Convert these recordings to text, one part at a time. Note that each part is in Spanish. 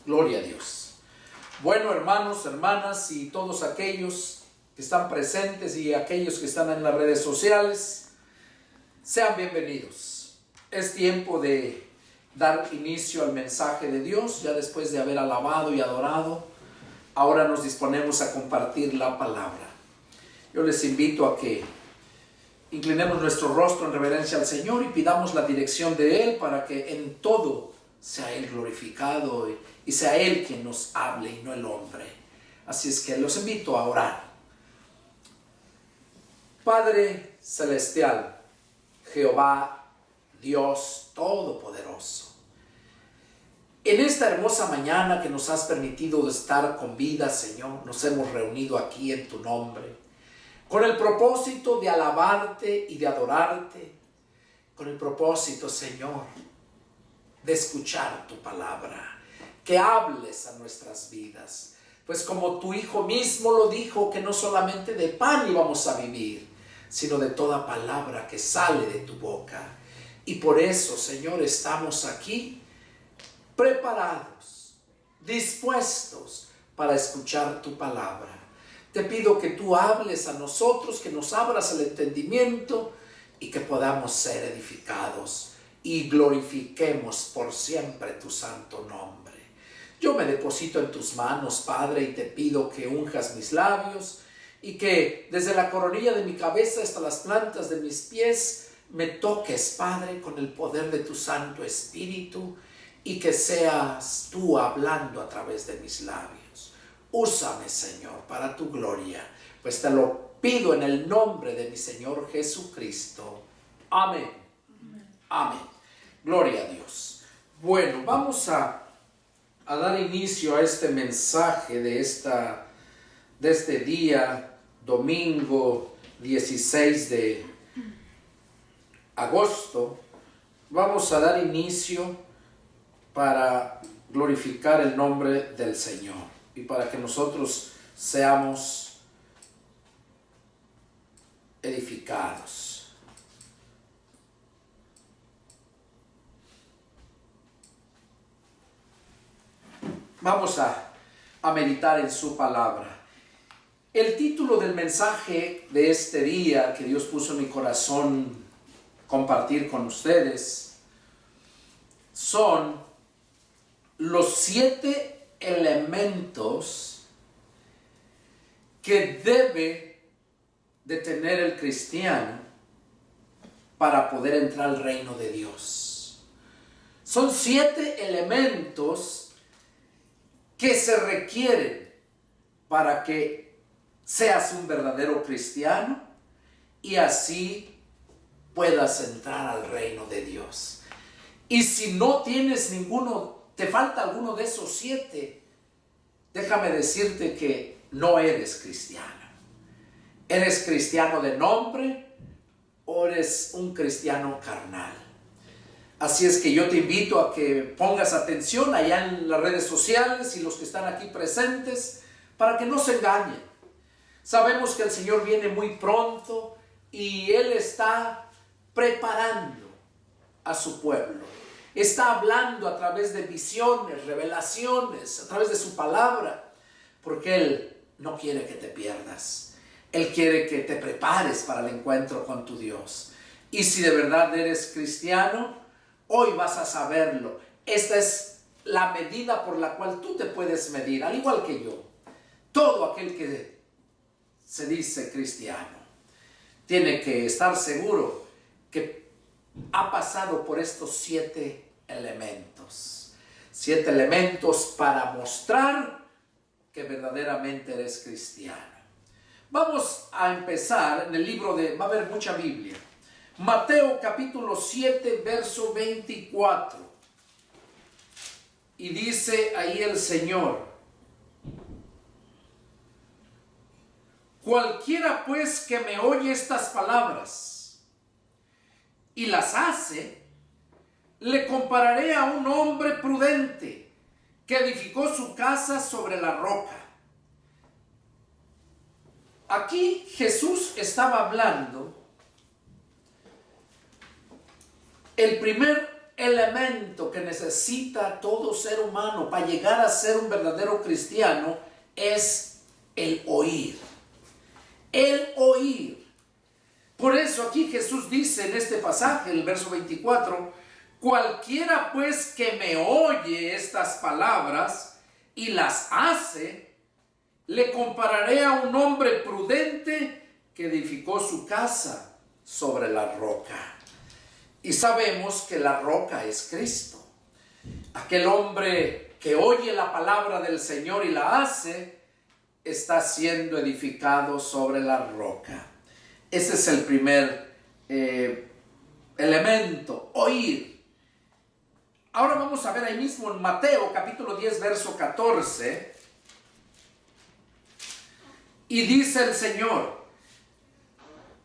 Gloria a Dios. Bueno, hermanos, hermanas y todos aquellos que están presentes y aquellos que están en las redes sociales, sean bienvenidos. Es tiempo de dar inicio al mensaje de Dios. Ya después de haber alabado y adorado, ahora nos disponemos a compartir la palabra. Yo les invito a que inclinemos nuestro rostro en reverencia al Señor y pidamos la dirección de Él para que en todo sea Él glorificado y sea Él quien nos hable y no el hombre. Así es que los invito a orar. Padre celestial, Jehová, Dios Todopoderoso, en esta hermosa mañana que nos has permitido estar con vida, Señor, nos hemos reunido aquí en tu nombre, con el propósito de alabarte y de adorarte, con el propósito, Señor, de escuchar tu palabra, que hables a nuestras vidas. Pues como tu Hijo mismo lo dijo, que no solamente de pan íbamos a vivir, sino de toda palabra que sale de tu boca. Y por eso, Señor, estamos aquí preparados, dispuestos para escuchar tu palabra. Te pido que tú hables a nosotros, que nos abras el entendimiento y que podamos ser edificados y glorifiquemos por siempre tu santo nombre. Yo me deposito en tus manos, Padre, y te pido que unjas mis labios y que desde la coronilla de mi cabeza hasta las plantas de mis pies me toques, Padre, con el poder de tu Santo Espíritu y que seas tú hablando a través de mis labios. Úsame, Señor, para tu gloria, pues te lo pido en el nombre de mi Señor Jesucristo. Amén. Amén. Gloria a Dios. Bueno, vamos a dar inicio a este mensaje de este día, domingo 16 de agosto. Vamos a dar inicio para glorificar el nombre del Señor y para que nosotros seamos edificados. Vamos a meditar en su palabra. El título del mensaje de este día que Dios puso en mi corazón compartir con ustedes son los 7 elementos que debe de tener el cristiano para poder entrar al reino de Dios. Son 7 elementos que se requieren para que seas un verdadero cristiano y así puedas entrar al reino de Dios. Y si no tienes ninguno, te falta alguno de esos 7, déjame decirte que no eres cristiano. ¿Eres cristiano de nombre o eres un cristiano carnal? Así es que yo te invito a que pongas atención allá en las redes sociales y los que están aquí presentes para que no se engañen. Sabemos que el Señor viene muy pronto y Él está preparando a su pueblo. Está hablando a través de visiones, revelaciones, a través de su palabra, porque Él no quiere que te pierdas. Él quiere que te prepares para el encuentro con tu Dios. Y si de verdad eres cristiano, hoy vas a saberlo. Esta es la medida por la cual tú te puedes medir, al igual que yo. Todo aquel que se dice cristiano tiene que estar seguro que ha pasado por estos 7 elementos. 7 elementos para mostrar que verdaderamente eres cristiano. Vamos a empezar en el libro de, va a haber mucha Biblia. Mateo capítulo 7, verso 24. Y dice ahí el Señor: cualquiera pues que me oye estas palabras y las hace, le compararé a un hombre prudente que edificó su casa sobre la roca. Aquí Jesús estaba hablando el primer elemento que necesita todo ser humano para llegar a ser un verdadero cristiano es el oír. El oír. Por eso aquí Jesús dice en este pasaje, el verso 24, cualquiera pues que me oye estas palabras y las hace, le compararé a un hombre prudente que edificó su casa sobre la roca. Y sabemos que la roca es Cristo. Aquel hombre que oye la palabra del Señor y la hace, está siendo edificado sobre la roca. Ese es el primer elemento, oír. Ahora vamos a ver ahí mismo en Mateo capítulo 10, verso 14. Y dice el Señor,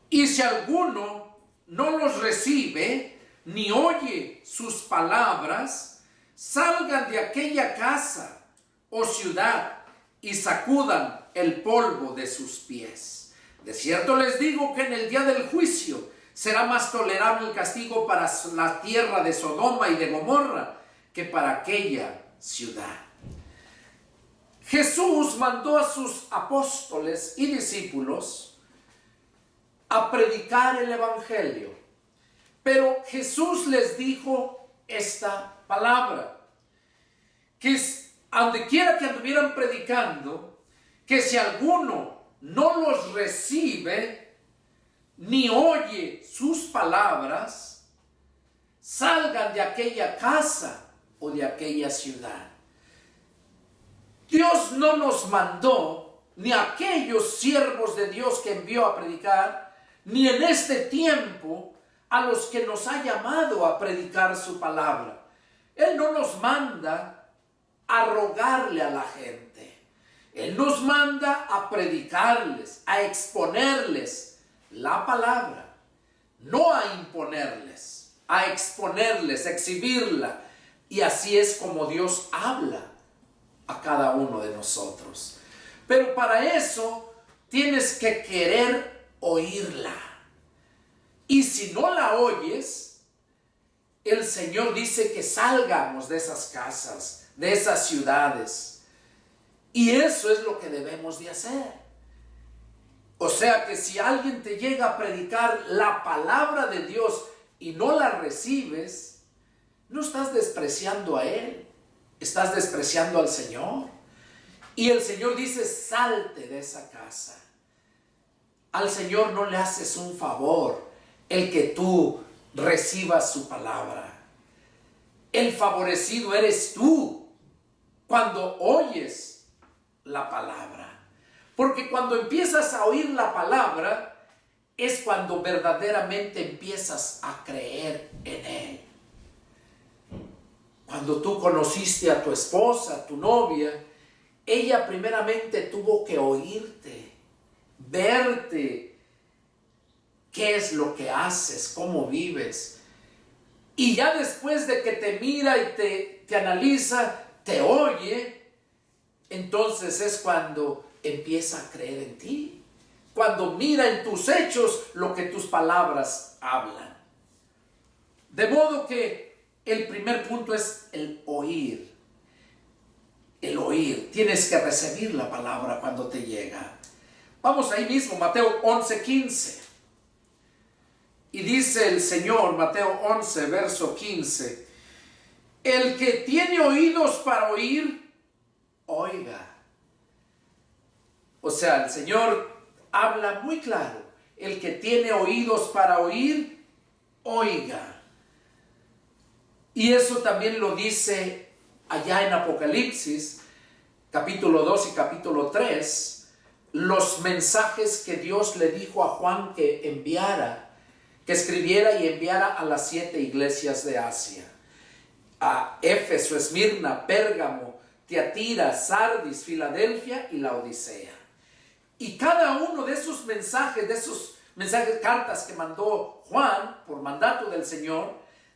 y si alguno no los recibe, ni oye sus palabras, salgan de aquella casa o ciudad y sacudan el polvo de sus pies. De cierto les digo que en el día del juicio será más tolerable el castigo para la tierra de Sodoma y de Gomorra que para aquella ciudad. Jesús mandó a sus apóstoles y discípulos a predicar el evangelio. Pero Jesús les dijo esta palabra, que a donde quiera que anduvieran predicando, que si alguno no los recibe, ni oye sus palabras, salgan de aquella casa o de aquella ciudad. Dios no nos mandó, ni a aquellos siervos de Dios que envió a predicar, ni en este tiempo a los que nos ha llamado a predicar su palabra. Él no nos manda a rogarle a la gente. Él nos manda a predicarles, a exponerles la palabra, no a imponerles, a exponerles, a exhibirla. Y así es como Dios habla a cada uno de nosotros. Pero para eso tienes que querer oírla. Y si no la oyes, el Señor dice que salgamos de esas casas, de esas ciudades. Y eso es lo que debemos de hacer. O sea que si alguien te llega a predicar la palabra de Dios y no la recibes, no estás despreciando a Él, estás despreciando al Señor. Y el Señor dice, salte de esa casa. Al Señor no le haces un favor el que tú recibas su palabra. El favorecido eres tú cuando oyes la palabra. Porque cuando empiezas a oír la palabra, es cuando verdaderamente empiezas a creer en Él. Cuando tú conociste a tu esposa, a tu novia, ella primeramente tuvo que oírte, verte, qué es lo que haces, cómo vives. Y ya después de que te mira y te analiza, te oye, entonces es cuando empieza a creer en ti. Cuando mira en tus hechos lo que tus palabras hablan. De modo que el primer punto es el oír. El oír. Tienes que recibir la palabra cuando te llega. Vamos ahí mismo, Mateo 11:15. Y dice el Señor, Mateo 11, verso 15, el que tiene oídos para oír, oiga. O sea, el Señor habla muy claro. El que tiene oídos para oír, oiga. Y eso también lo dice allá en Apocalipsis, capítulo 2 y capítulo 3, los mensajes que Dios le dijo a Juan que enviara, que escribiera y enviara a las 7 iglesias de Asia. A Éfeso, Esmirna, Pérgamo, Tiatira, Sardis, Filadelfia y Laodicea. Y cada uno de esos mensajes, cartas que mandó Juan por mandato del Señor,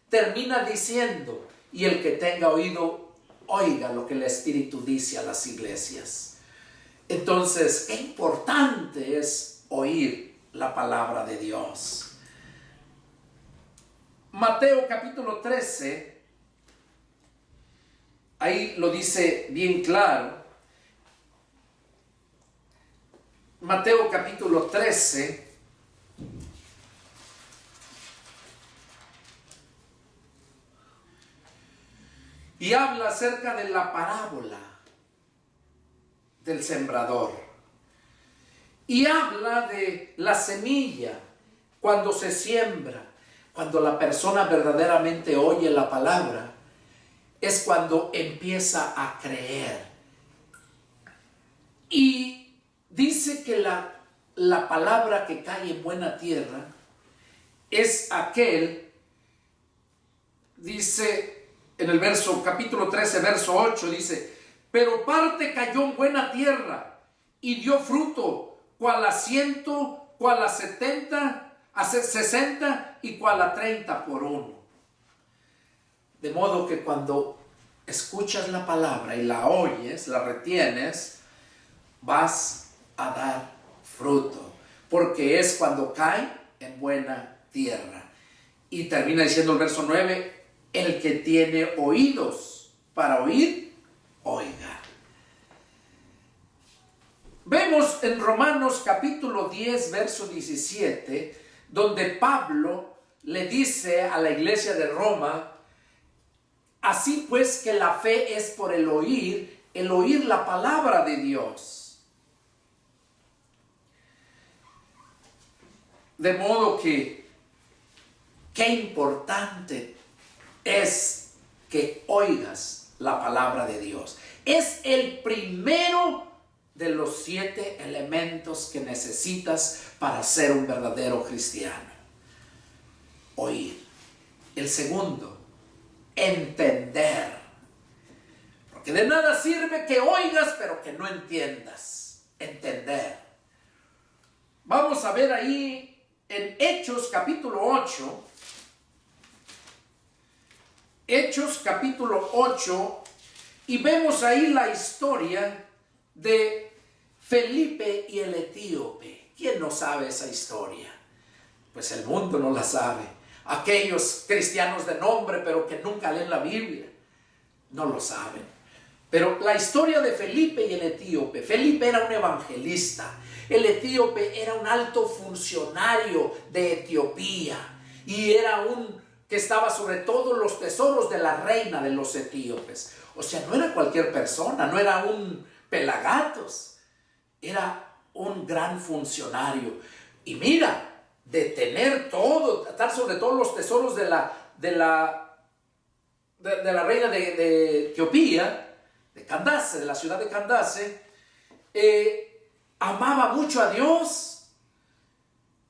termina diciendo, y el que tenga oído, oiga lo que el Espíritu dice a las iglesias. Entonces, qué importante es oír la palabra de Dios. Mateo capítulo 13, ahí lo dice bien claro. Mateo capítulo 13. Y habla acerca de la parábola del sembrador. Y habla de la semilla cuando se siembra, cuando la persona verdaderamente oye la palabra, es cuando empieza a creer. Y dice que la palabra que cae en buena tierra es aquel, dice en el capítulo 13, verso 8, dice: pero parte cayó en buena tierra y dio fruto, cual a 100, cual a 70, a 60 y cual a 30 por uno. De modo que cuando escuchas la palabra y la oyes, la retienes, vas a dar fruto, porque es cuando cae en buena tierra. Y termina diciendo el verso 9: el que tiene oídos para oír, oiga. Vemos en Romanos capítulo 10, verso 17, donde Pablo le dice a la iglesia de Roma: así pues que la fe es por el oír la palabra de Dios. De modo que, qué importante es que oigas la palabra de Dios. Es el primero de los 7 elementos que necesitas para ser un verdadero cristiano. Oír. El segundo, entender. Porque de nada sirve que oigas pero que no entiendas. Entender. Vamos a ver ahí en Hechos capítulo 8. Hechos capítulo 8, y vemos ahí la historia de Felipe y el etíope. ¿Quién no sabe esa historia? Pues el mundo no la sabe. Aquellos cristianos de nombre pero que nunca leen la Biblia no lo saben. Pero la historia de Felipe y el etíope: Felipe era un evangelista, el etíope era un alto funcionario de Etiopía y era que estaba sobre todos los tesoros de la reina de los etíopes. O sea, no era cualquier persona, no era un pelagatos, era un gran funcionario. Y mira, de tener todo, estar sobre todos los tesoros de la reina de Etiopía, de Candace, de la ciudad de Candace, amaba mucho a Dios.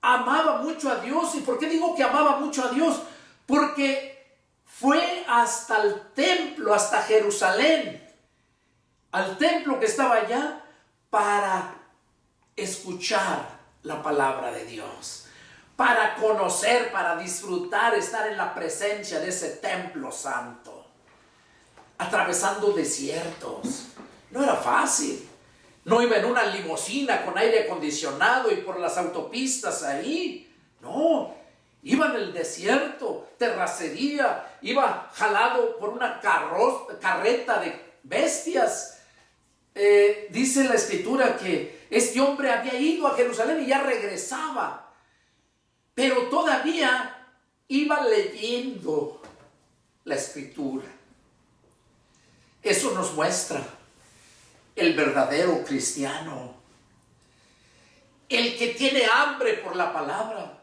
Amaba mucho a Dios. ¿Y por qué digo que amaba mucho a Dios? Porque fue hasta el templo, hasta Jerusalén, al templo que estaba allá, para escuchar la palabra de Dios, para conocer, para disfrutar, estar en la presencia de ese templo santo, atravesando desiertos. No era fácil. No iba en una limusina con aire acondicionado y por las autopistas ahí. No. Iba en el desierto, terracería, iba jalado por una carreta de bestias. Dice la escritura que este hombre había ido a Jerusalén y ya regresaba, pero todavía iba leyendo la escritura. Eso nos muestra el verdadero cristiano, el que tiene hambre por la palabra.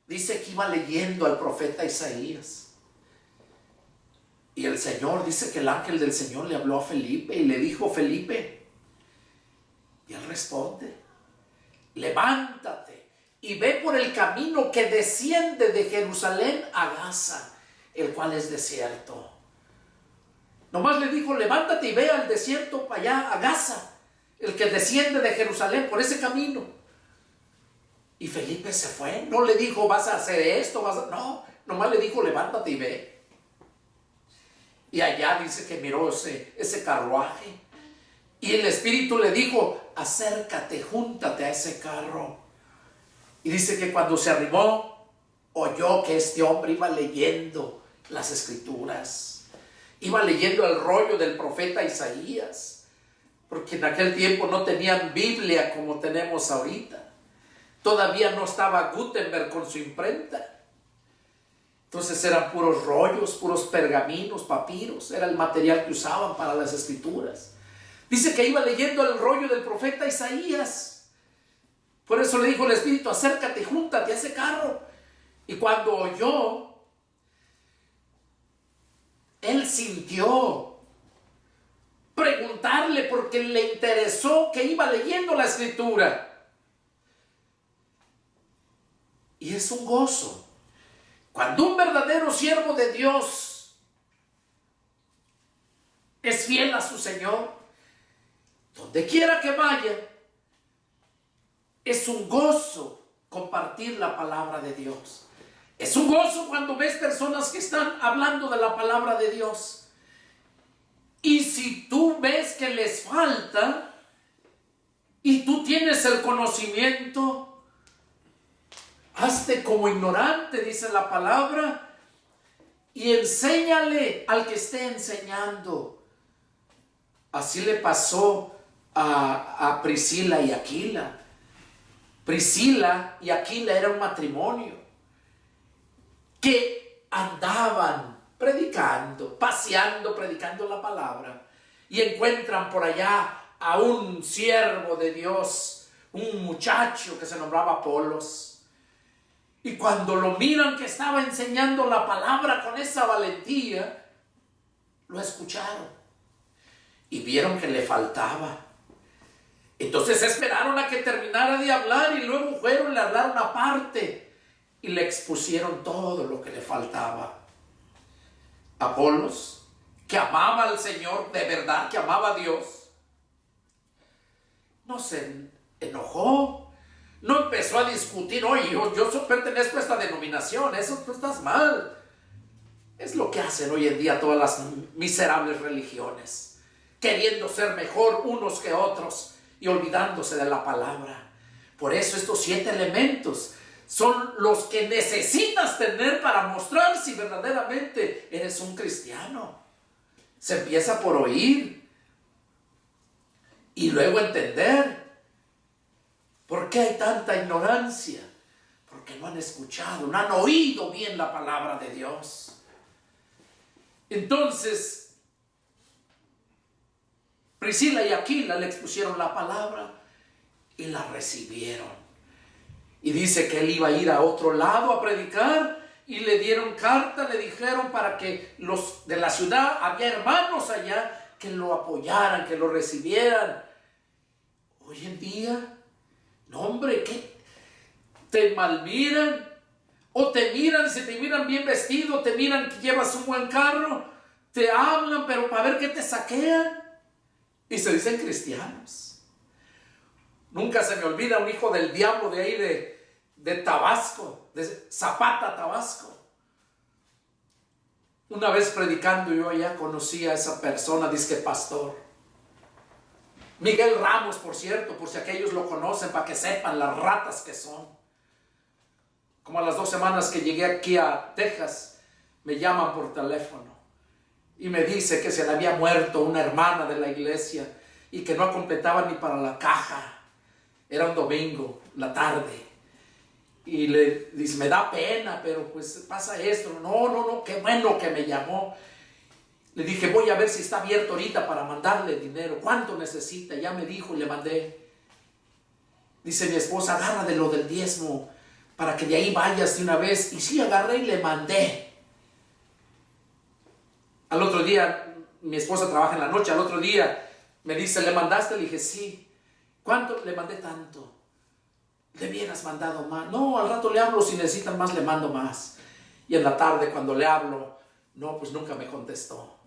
Dice que iba leyendo al profeta Isaías. Y el Señor, dice que el ángel del Señor le habló a Felipe y le dijo: Felipe. Y él responde: levántate y ve por el camino que desciende de Jerusalén a Gaza, el cual es desierto. Nomás le dijo: levántate y ve al desierto para allá, a Gaza, el que desciende de Jerusalén por ese camino. Y Felipe se fue. No le dijo: vas a hacer esto, no, nomás le dijo: levántate y ve. Y allá dice que miró ese carruaje. Y el Espíritu le dijo: acércate, júntate a ese carro. Y dice que cuando se arrimó, oyó que este hombre iba leyendo las escrituras. Iba leyendo el rollo del profeta Isaías, porque en aquel tiempo no tenían Biblia como tenemos ahorita. Todavía no estaba Gutenberg con su imprenta. Entonces eran puros rollos, puros pergaminos, papiros. Era el material que usaban para las escrituras. Dice que iba leyendo el rollo del profeta Isaías. Por eso le dijo el Espíritu: acércate, júntate a ese carro. Y cuando oyó, él sintió preguntarle, porque le interesó que iba leyendo la escritura. Y es un gozo cuando un verdadero siervo de Dios es fiel a su Señor. Donde quiera que vaya, es un gozo compartir la palabra de Dios. Es un gozo cuando ves personas que están hablando de la palabra de Dios. Y si tú ves que les falta y tú tienes el conocimiento, hazte como ignorante, dice la palabra, y enséñale al que esté enseñando. Así le pasó a Priscila y Aquila. Priscila y Aquila era un matrimonio que andaban predicando, paseando, predicando la palabra, y encuentran por allá a un siervo de Dios, un muchacho que se nombraba Apolos. Y cuando lo miran que estaba enseñando la palabra con esa valentía, lo escucharon y vieron que le faltaba. Entonces esperaron a que terminara de hablar y luego fueron, le hablaron aparte y le expusieron todo lo que le faltaba. Apolos, que amaba al Señor, de verdad que amaba a Dios, no se enojó, no empezó a discutir: oye, yo pertenezco a esta denominación, eso tú estás mal. Es lo que hacen hoy en día todas las miserables religiones, queriendo ser mejor unos que otros y olvidándose de la palabra. Por eso estos 7 elementos son los que necesitas tener para mostrar si verdaderamente eres un cristiano. Se empieza por oír y luego entender. ¿Por qué hay tanta ignorancia? Porque no han escuchado, no han oído bien la palabra de Dios. Entonces, Priscila y Aquila le expusieron la palabra y la recibieron. Y dice que él iba a ir a otro lado a predicar, y le dieron carta, le dijeron para que los de la ciudad, había hermanos allá, que lo apoyaran, que lo recibieran. Hoy en día, no, hombre, ¿qué? Te malmiran, o te miran, si te miran bien vestido, te miran que llevas un buen carro, te hablan, pero para ver qué te saquean, y se dicen cristianos. Nunca se me olvida un hijo del diablo de ahí de Tabasco, de Zapata, Tabasco. Una vez predicando yo allá conocí a esa persona, dice que pastor Miguel Ramos, por cierto, por si aquellos lo conocen, para que sepan las ratas que son. Como a las 2 semanas que llegué aquí a Texas, me llaman por teléfono y me dice que se le había muerto una hermana de la iglesia y que no completaba ni para la caja. Era un domingo, la tarde. Y le dice: me da pena, pero pues pasa esto. No, qué bueno que me llamó. Le dije: voy a ver si está abierto ahorita para mandarle dinero. ¿Cuánto necesita? Ya me dijo y le mandé. Dice mi esposa: agarra de lo del diezmo para que de ahí vayas de una vez. Y sí, agarré y le mandé. Al otro día, mi esposa trabaja en la noche, al otro día me dice: ¿le mandaste? Le dije: sí. ¿Cuánto? Le mandé tanto. ¿Le hubieras mandado más? No, al rato le hablo, si necesitan más le mando más. Y en la tarde cuando le hablo, no, pues nunca me contestó.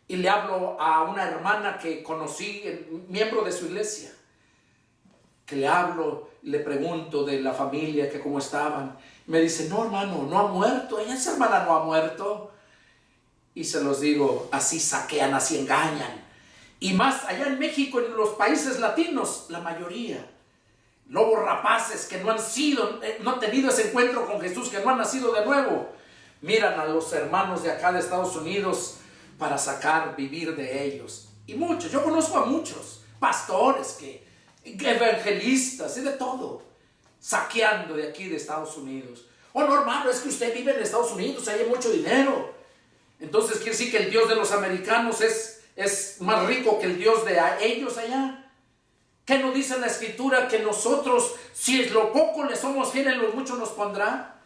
Y le hablo a una hermana que conocí, miembro de su iglesia, que le hablo y le pregunto de la familia, que cómo estaban. Me dice: no, hermano, no ha muerto, esa hermana no ha muerto. Y se los digo: así saquean, así engañan. Y más allá en México, en los países latinos, la mayoría, lobos rapaces que no han tenido ese encuentro con Jesús, que no han nacido de nuevo, miran a los hermanos de acá de Estados Unidos para sacar, vivir de ellos. Y muchos, yo conozco a muchos pastores, evangelistas y de todo, saqueando de aquí de Estados Unidos. Oh, no, hermano, es que usted vive en Estados Unidos, hay mucho dinero. Entonces quiere decir que el Dios de los americanos es más rico que el Dios de ellos allá. ¿Qué nos dice la Escritura? Que nosotros, si es lo poco le somos fieles, lo mucho nos pondrá.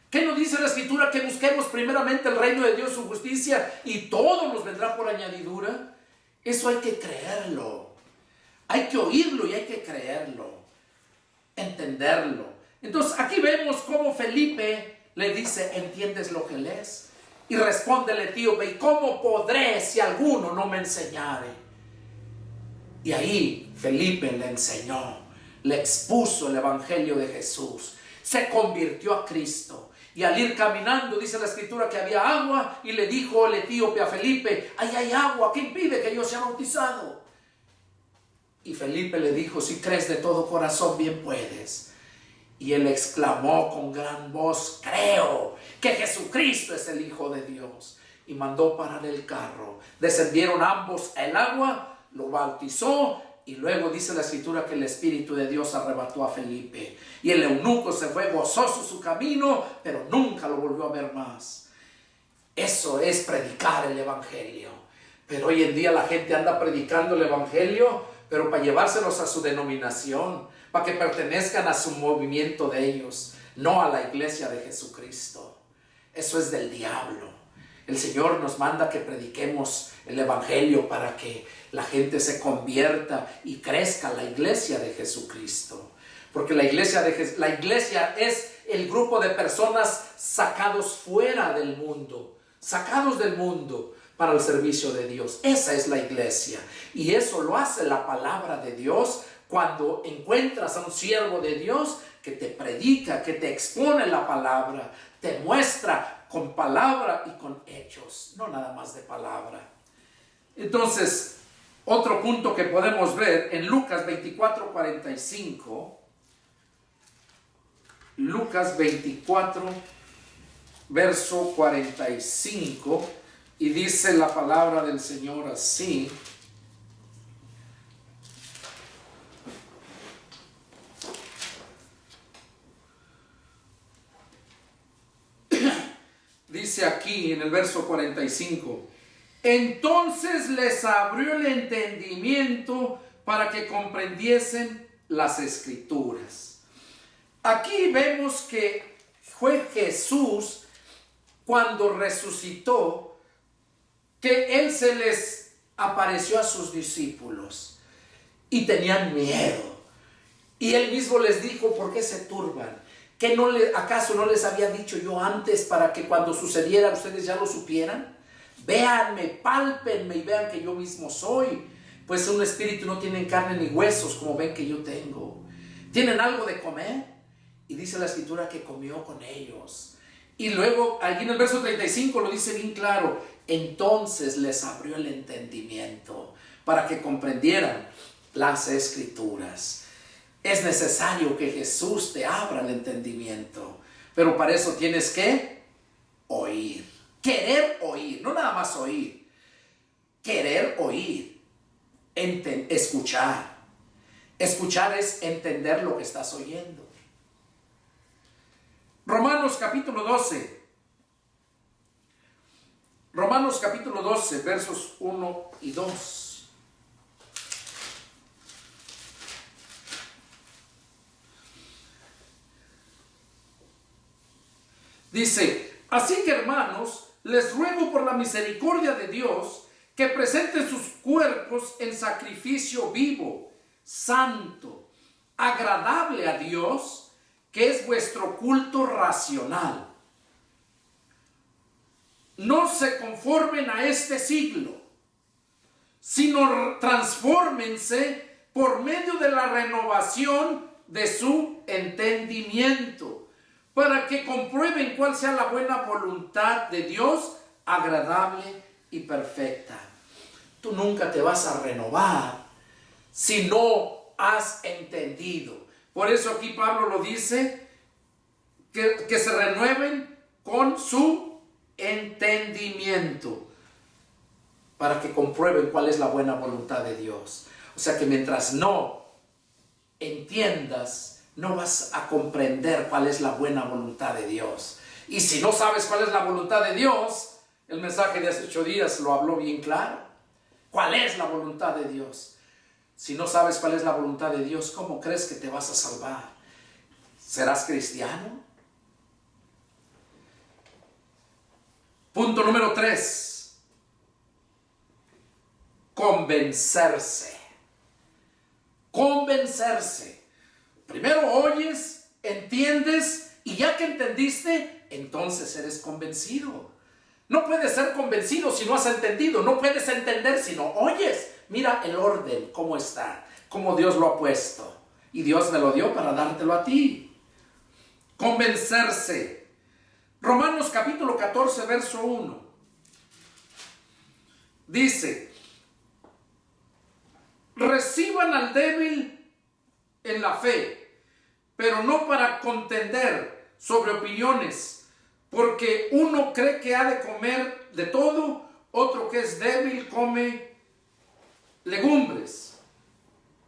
¿Qué nos dice la Escritura? Que busquemos primeramente el reino de Dios, su justicia, y todo nos vendrá por añadidura. Eso hay que creerlo. Hay que oírlo y hay que creerlo. Entenderlo. Entonces aquí vemos cómo Felipe le dice, ¿entiendes lo que lees? Y responde el etíope, ¿y cómo podré si alguno no me enseñare? Y ahí Felipe le enseñó, le expuso el evangelio de Jesús, se convirtió a Cristo. Y al ir caminando, dice la Escritura que había agua, y le dijo el etíope a Felipe, ahí hay agua, ¿qué impide que yo sea bautizado? Y Felipe le dijo, si crees de todo corazón, bien puedes. Y él exclamó con gran voz, creo que Jesucristo es el Hijo de Dios. Y mandó parar el carro. Descendieron ambos al agua, lo bautizó, y luego dice la Escritura que el Espíritu de Dios arrebató a Felipe. Y el eunuco se fue gozoso su camino, pero nunca lo volvió a ver más. Eso es predicar el Evangelio. Pero hoy en día la gente anda predicando el Evangelio, pero para llevárselos a su denominación, para que pertenezcan a su movimiento de ellos, no a la iglesia de Jesucristo. Eso es del diablo. El Señor nos manda que prediquemos el Evangelio para que la gente se convierta y crezca la iglesia de Jesucristo. Porque la iglesia es el grupo de personas sacados fuera del mundo, sacados del mundo para el servicio de Dios. Esa es la iglesia. Y eso lo hace la palabra de Dios cuando encuentras a un siervo de Dios que te predica, que te expone la palabra, te muestra con palabra y con hechos, no nada más de palabra. Entonces, otro punto que podemos ver en Lucas 24:45, Lucas 24, verso 45, y dice la palabra del Señor así. Dice aquí en el verso 45, entonces les abrió el entendimiento para que comprendiesen las Escrituras. Aquí vemos que fue Jesús cuando resucitó, que Él se les apareció a sus discípulos y tenían miedo. Y Él mismo les dijo, ¿por qué se turban? ¿Que acaso no les había dicho yo antes para que cuando sucediera ustedes ya lo supieran? Véanme, pálpenme y vean que yo mismo soy. Pues un espíritu no tiene carne ni huesos como ven que yo tengo. ¿Tienen algo de comer? Y dice la Escritura que comió con ellos. Y luego, aquí en el verso 35 lo dice bien claro. Entonces les abrió el entendimiento para que comprendieran las Escrituras. Es necesario que Jesús te abra el entendimiento, pero para eso tienes que oír, querer oír, no nada más oír, querer oír, escuchar. Escuchar es entender lo que estás oyendo. Romanos capítulo 12, versos 1 y 2. Dice, así que hermanos, les ruego por la misericordia de Dios que presenten sus cuerpos en sacrificio vivo, santo, agradable a Dios, que es vuestro culto racional. No se conformen a este siglo, sino transfórmense por medio de la renovación de su entendimiento, para que comprueben cuál sea la buena voluntad de Dios, agradable y perfecta. Tú nunca te vas a renovar si no has entendido. Por eso aquí Pablo lo dice, que se renueven con su entendimiento. para que comprueben cuál es la buena voluntad de Dios. O sea que mientras no entiendas, no vas a comprender cuál es la buena voluntad de Dios. Y si no sabes cuál es la voluntad de Dios, el mensaje de hace 8 días lo habló bien claro. ¿Cuál es la voluntad de Dios? Si no sabes cuál es la voluntad de Dios, ¿cómo crees que te vas a salvar? ¿Serás cristiano? Punto número 3. Convencerse. Convencerse. Primero oyes, entiendes, y ya que entendiste, entonces eres convencido. No puedes ser convencido si no has entendido. No puedes entender si no oyes. Mira el orden, cómo está, cómo Dios lo ha puesto. Y Dios me lo dio para dártelo a ti. Convencerse. Romanos capítulo 14, verso 1. Dice: reciban al débil en la fe, pero no para contender sobre opiniones, porque uno cree que ha de comer de todo, otro que es débil come legumbres.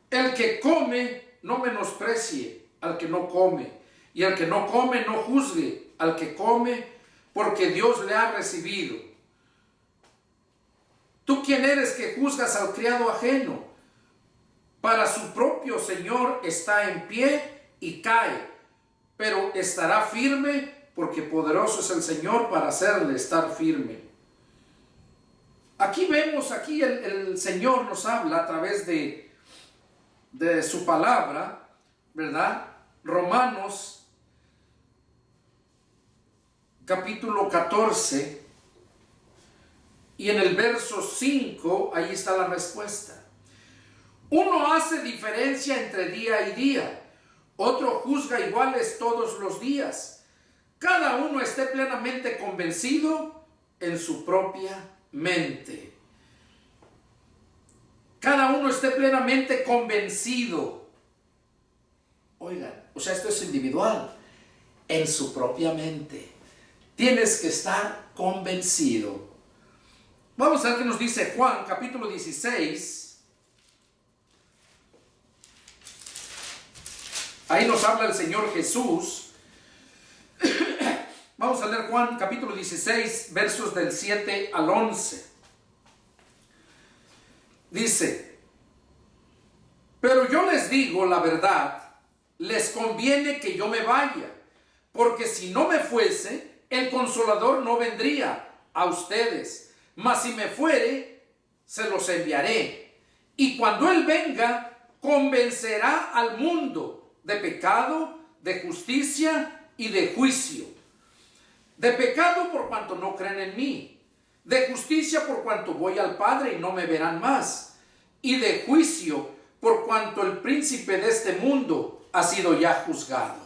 El que come no menosprecie al que no come, y el que no come no juzgue al que come, porque Dios le ha recibido. ¿Tú quién eres que juzgas al criado ajeno? Para su propio Señor está en pie y cae, pero estará firme, porque poderoso es el Señor para hacerle estar firme. Aquí vemos, el Señor nos habla a través de su palabra, ¿verdad? Romanos capítulo 14, y en el verso 5, ahí está la respuesta. Uno hace diferencia entre día y día, otro juzga iguales todos los días. Cada uno esté plenamente convencido en su propia mente. Cada uno esté plenamente convencido. Oigan, o sea, esto es individual. En su propia mente. Tienes que estar convencido. Vamos a ver qué nos dice Juan, capítulo 16. Ahí nos habla el Señor Jesús. Vamos a leer Juan, capítulo 16, versos del 7 al 11. Dice: pero yo les digo la verdad, les conviene que yo me vaya, porque si no me fuese, el Consolador no vendría a ustedes, mas si me fuere, se los enviaré. Y cuando Él venga, convencerá al mundo de pecado, de justicia y de juicio. De pecado por cuanto no creen en mí, de justicia por cuanto voy al Padre y no me verán más, y de juicio por cuanto el príncipe de este mundo ha sido ya juzgado.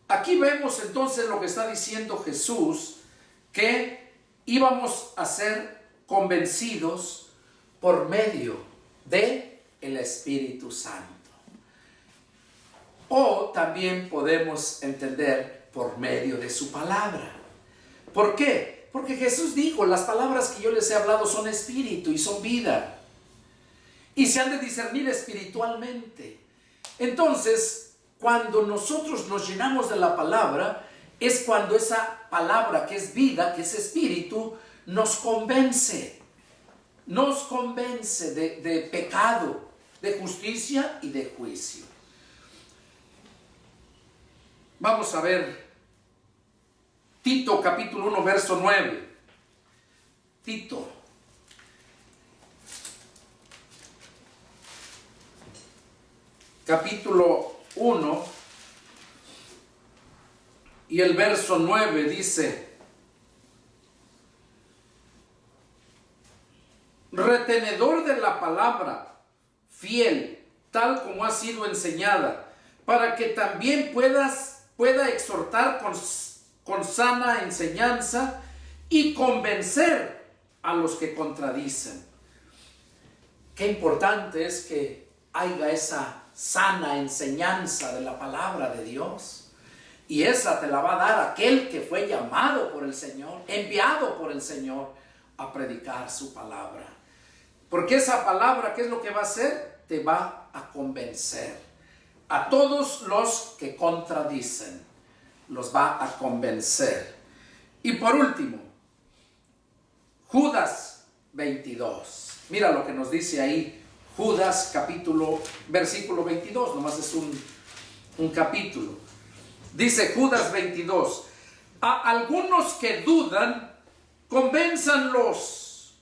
Aquí vemos entonces lo que está diciendo Jesús, que íbamos a ser convencidos por medio de el Espíritu Santo. O también podemos entender por medio de su palabra. ¿Por qué? Porque Jesús dijo: las palabras que yo les he hablado son espíritu y son vida, y se han de discernir espiritualmente. Entonces, cuando nosotros nos llenamos de la palabra, es cuando esa palabra que es vida, que es espíritu, nos convence. Nos convence de pecado, de justicia y de juicio. Vamos a ver Tito capítulo 1, verso 9. Tito. Capítulo 1 y el verso 9 dice: retenedor de la palabra, fiel, tal como ha sido enseñada, para que también pueda exhortar con sana enseñanza y convencer a los que contradicen. Qué importante es que haya esa sana enseñanza de la palabra de Dios, y esa te la va a dar aquel que fue llamado por el Señor, enviado por el Señor. a predicar su palabra. Porque esa palabra, ¿qué es lo que va a hacer? Te va a convencer. A todos los que contradicen, los va a convencer. Y por último, Judas 22. Mira lo que nos dice ahí Judas versículo 22, nomás es un capítulo. Dice Judas 22, a algunos que dudan, convénzanlos,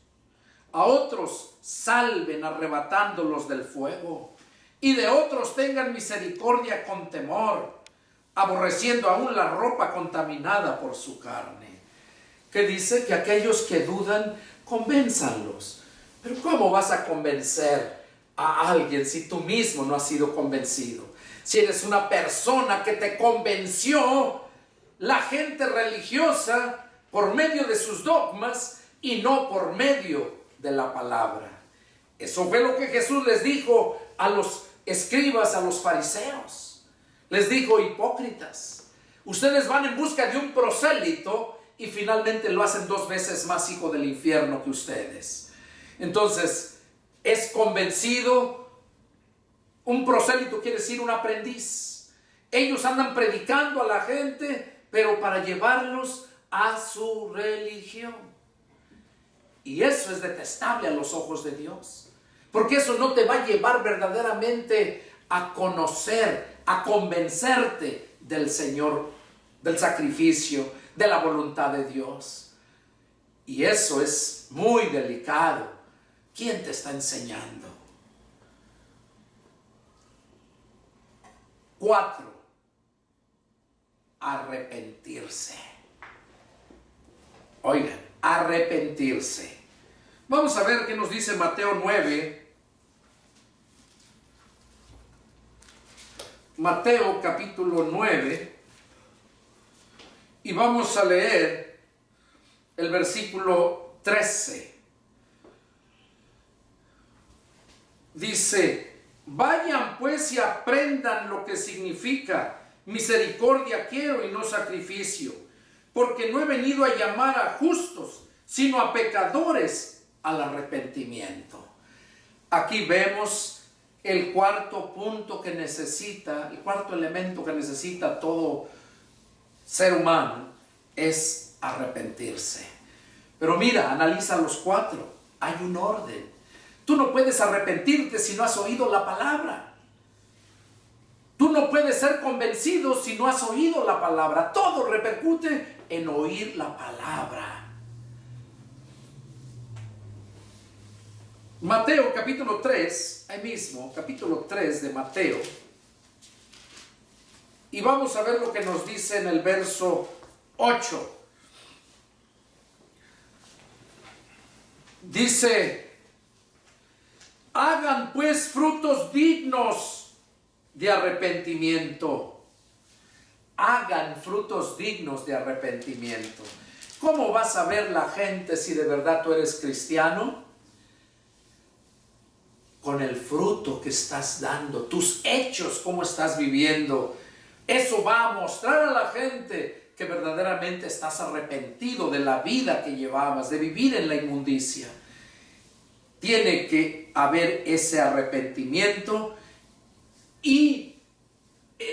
a otros salven arrebatándolos del fuego, y de otros tengan misericordia con temor, aborreciendo aún la ropa contaminada por su carne. Que dice que aquellos que dudan, convénzanlos. Pero ¿cómo vas a convencer a alguien si tú mismo no has sido convencido? Si eres una persona que te convenció la gente religiosa por medio de sus dogmas y no por medio de la palabra. Eso fue lo que Jesús les dijo a los escribas, a los fariseos. Les dijo: hipócritas, ustedes van en busca de un prosélito y finalmente lo hacen 2 veces más hijo del infierno que ustedes. Entonces, es convencido. Un prosélito quiere decir un aprendiz. Ellos andan predicando a la gente, pero para llevarlos a su religión. Y eso es detestable a los ojos de Dios, porque eso no te va a llevar verdaderamente a conocer, a convencerte del Señor, del sacrificio, de la voluntad de Dios. Y eso es muy delicado. ¿Quién te está enseñando? 4. Arrepentirse. Oigan, arrepentirse. Vamos a ver qué nos dice Mateo 9. Mateo capítulo 9. Y vamos a leer el versículo 13. Dice: vayan pues y aprendan lo que significa misericordia quiero y no sacrificio, porque no he venido a llamar a justos, sino a pecadores al arrepentimiento. Aquí vemos el cuarto punto que necesita, el cuarto elemento que necesita todo ser humano, es arrepentirse. Pero mira, analiza los 4. Hay un orden. Tú no puedes arrepentirte si no has oído la palabra. Tú no puedes ser convencido si no has oído la palabra. Todo repercute en oír la palabra. Mateo capítulo 3, ahí mismo, capítulo 3 de Mateo. Y vamos a ver lo que nos dice en el verso 8. Dice: hagan pues frutos dignos de arrepentimiento. Hagan frutos dignos de arrepentimiento. ¿Cómo vas a ver la gente si de verdad tú eres cristiano? Con el fruto que estás dando, tus hechos, cómo estás viviendo. Eso va a mostrar a la gente que verdaderamente estás arrepentido de la vida que llevabas, de vivir en la inmundicia. Tiene que haber ese arrepentimiento, y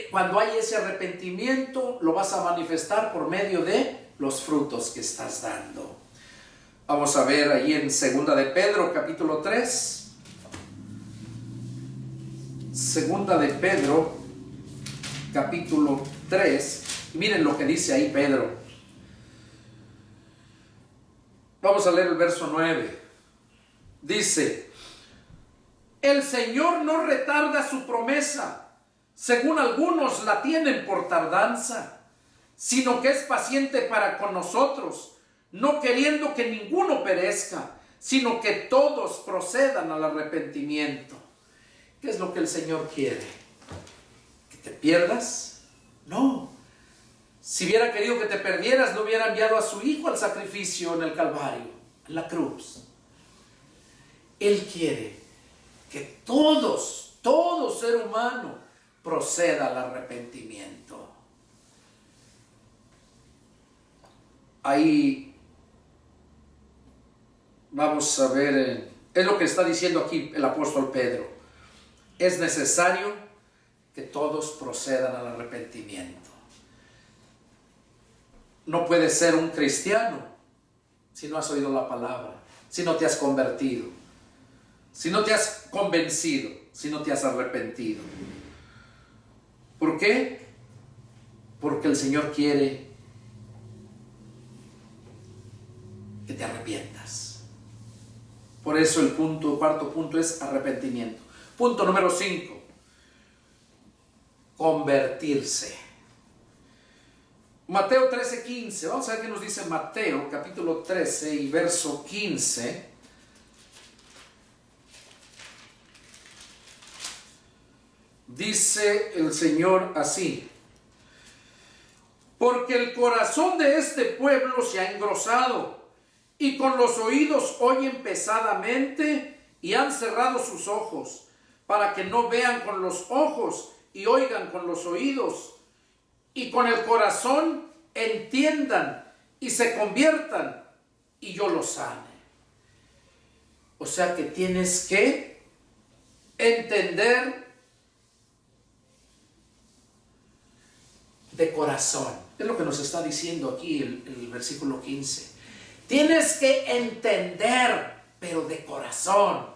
cuando hay ese arrepentimiento lo vas a manifestar por medio de los frutos que estás dando. Vamos a ver ahí en 2 de Pedro capítulo 3. 2 de Pedro capítulo 3. Miren lo que dice ahí Pedro. Vamos a leer el verso 9. Dice: el Señor no retarda su promesa, según algunos la tienen por tardanza, sino que es paciente para con nosotros, no queriendo que ninguno perezca, sino que todos procedan al arrepentimiento. ¿Qué es lo que el Señor quiere? ¿Que te pierdas? No. Si hubiera querido que te perdieras, no hubiera enviado a su Hijo al sacrificio en el Calvario, en la cruz. Él quiere que todo ser humano proceda al arrepentimiento. Hay Vamos a ver, es lo que está diciendo aquí el apóstol Pedro. Es necesario que todos procedan al arrepentimiento. No puedes ser un cristiano si no has oído la palabra, si no te has convertido, si no te has convencido, si no te has arrepentido. ¿Por qué? Porque el Señor quiere que te arrepientas. Por eso el cuarto punto es arrepentimiento. Punto número 5. Convertirse. Mateo 13:15. Vamos a ver qué nos dice Mateo, capítulo 13 y verso 15. Dice el Señor así: porque el corazón de este pueblo se ha engrosado, y con los oídos oyen pesadamente, y han cerrado sus ojos, para que no vean con los ojos, y oigan con los oídos, y con el corazón entiendan, y se conviertan, y yo los sane. O sea que tienes que entender de corazón. Es lo que nos está diciendo aquí el versículo 15. Tienes que entender, pero de corazón.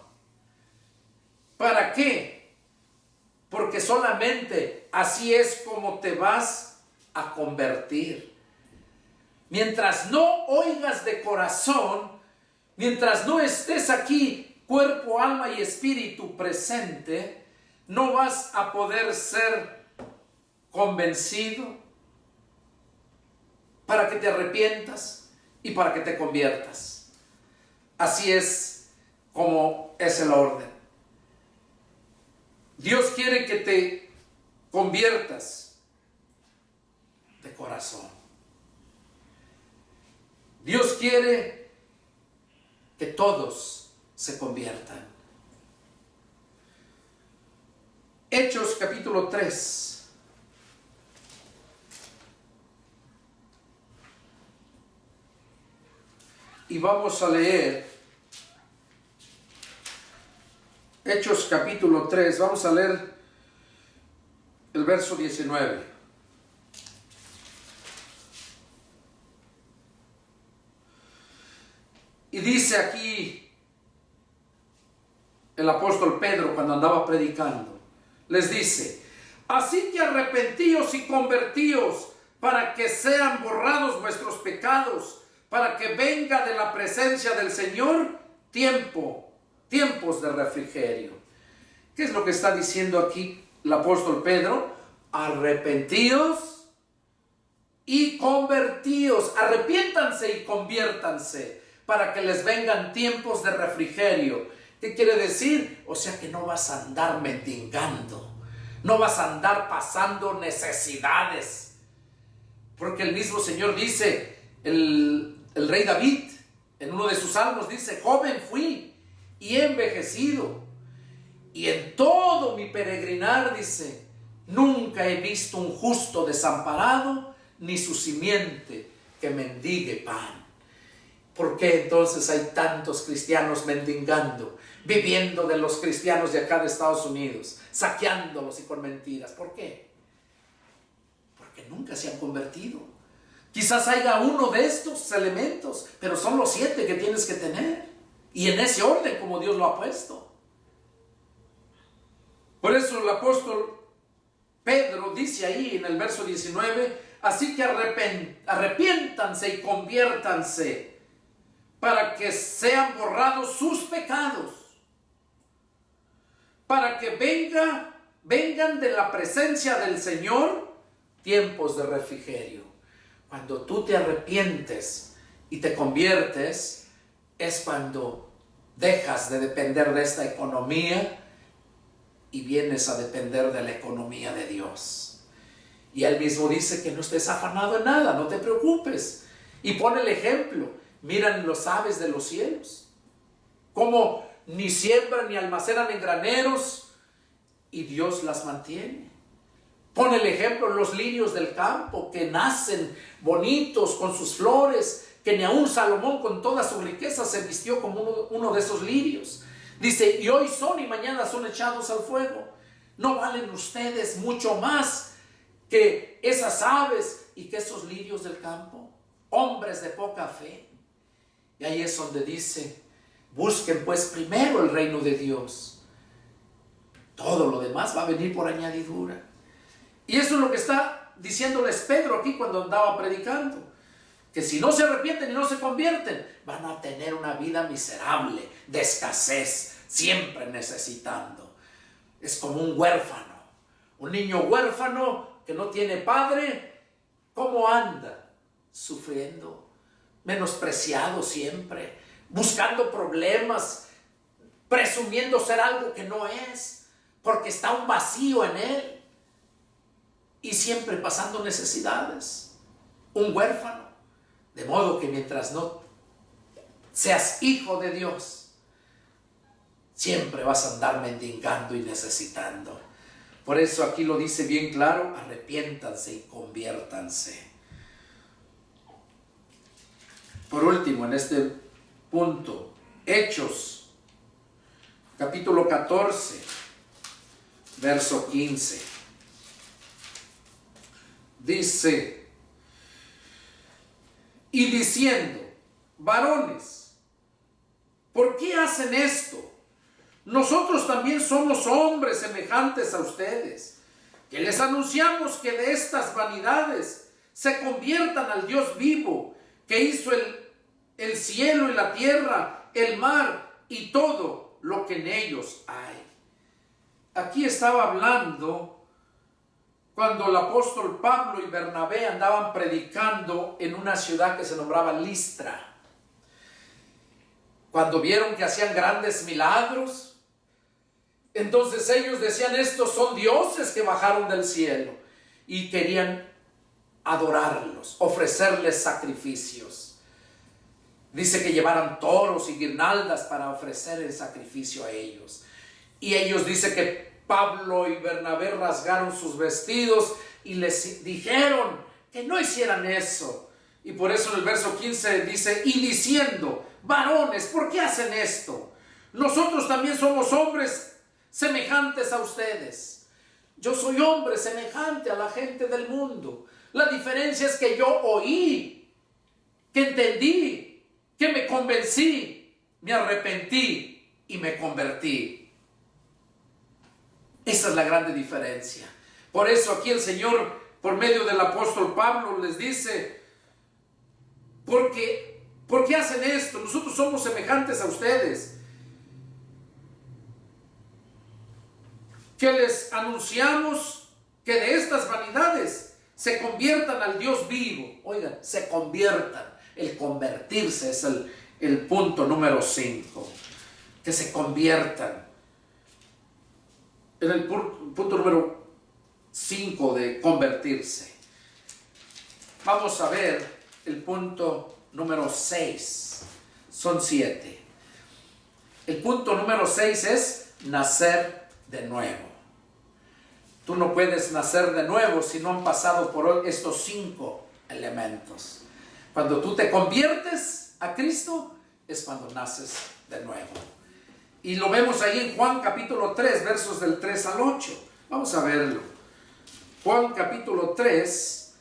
¿Para qué? Porque solamente así es como te vas a convertir. Mientras no oigas de corazón, mientras no estés aquí, cuerpo, alma y espíritu presente, no vas a poder ser convencido para que te arrepientas y para que te conviertas. Así es como es el orden. Dios quiere que te conviertas de corazón. Dios quiere que todos se conviertan. Hechos capítulo 3. Y vamos a leer Hechos capítulo 3, vamos a leer el verso 19. Y dice aquí el apóstol Pedro cuando andaba predicando, les dice: así que arrepentíos y convertíos para que sean borrados vuestros pecados, para que venga de la presencia del Señor tiempos de refrigerio. ¿Qué es lo que está diciendo aquí el apóstol Pedro? Arrepentíos y convertíos. Arrepiéntanse y conviértanse para que les vengan tiempos de refrigerio. ¿Qué quiere decir? O sea que no vas a andar mendigando, no vas a andar pasando necesidades, porque el mismo Señor dice, el rey David, en uno de sus salmos dice: joven fui y he envejecido, y en todo mi peregrinar, dice, nunca he visto un justo desamparado, ni su simiente que mendigue pan. ¿Por qué entonces hay tantos cristianos mendigando, viviendo de los cristianos de acá de Estados Unidos, saqueándolos y con mentiras? ¿Por qué? Porque nunca se han convertido. Quizás haya uno de estos elementos, pero son los 7 que tienes que tener. Y en ese orden como Dios lo ha puesto. Por eso el apóstol Pedro dice ahí en el verso 19: así que arrepiéntanse y conviértanse para que sean borrados sus pecados, para que vengan de la presencia del Señor tiempos de refrigerio. Cuando tú te arrepientes y te conviertes, es cuando dejas de depender de esta economía y vienes a depender de la economía de Dios. Y Él mismo dice que no estés afanado en nada, no te preocupes. Y pone el ejemplo: miran los aves de los cielos, como ni siembran ni almacenan en graneros, y Dios las mantiene. Pone el ejemplo: los lirios del campo, que nacen bonitos con sus flores, que ni aun Salomón con toda su riqueza se vistió como uno de esos lirios. Dice, y hoy son y mañana son echados al fuego. ¿No valen ustedes mucho más que esas aves y que esos lirios del campo? Hombres de poca fe. Y ahí es donde dice, busquen pues primero el reino de Dios. Todo lo demás va a venir por añadidura. Y eso es lo que está diciéndoles Pedro aquí cuando andaba predicando. Que si no se arrepienten y no se convierten, van a tener una vida miserable, de escasez, siempre necesitando. Es como un huérfano. Un niño huérfano que no tiene padre, ¿cómo anda? Sufriendo, menospreciado siempre, buscando problemas, presumiendo ser algo que no es, porque está un vacío en él y siempre pasando necesidades. Un huérfano. De modo que mientras no seas hijo de Dios, siempre vas a andar mendigando y necesitando. Por eso aquí lo dice bien claro, arrepiéntanse y conviértanse. Por último, en este punto, Hechos, capítulo 14, verso 15. Dice, y diciendo, varones, ¿por qué hacen esto? Nosotros también somos hombres semejantes a ustedes, que les anunciamos que de estas vanidades se conviertan al Dios vivo, que hizo el cielo y la tierra, el mar y todo lo que en ellos hay. Aquí estaba hablando cuando el apóstol Pablo y Bernabé andaban predicando en una ciudad que se nombraba Listra. Cuando vieron que hacían grandes milagros, entonces ellos decían, estos son dioses que bajaron del cielo, y querían adorarlos, ofrecerles sacrificios. Dice que llevaran toros y guirnaldas para ofrecer el sacrificio a ellos. Y ellos dice que Pablo y Bernabé rasgaron sus vestidos y les dijeron que no hicieran eso. Y por eso en el verso 15 dice, y diciendo, varones, ¿por qué hacen esto? Nosotros también somos hombres semejantes a ustedes. Yo soy hombre semejante a la gente del mundo. La diferencia es que yo oí, que entendí, que me convencí, me arrepentí y me convertí. Esa es la grande diferencia. Por eso aquí el Señor, por medio del apóstol Pablo, les dice, ¿por qué hacen esto? Nosotros somos semejantes a ustedes, que les anunciamos que de estas vanidades se conviertan al Dios vivo. Oigan, se conviertan. El convertirse es el punto número 5. Que se conviertan. En el punto número 5 de convertirse. Vamos a ver el punto número 6. Son 7. El punto número 6 es nacer de nuevo. Tú no puedes nacer de nuevo si no han pasado por estos 5 elementos. Cuando tú te conviertes a Cristo, es cuando naces de nuevo. Y lo vemos ahí en Juan capítulo 3, versos del 3 al 8. Vamos a verlo. Juan capítulo 3,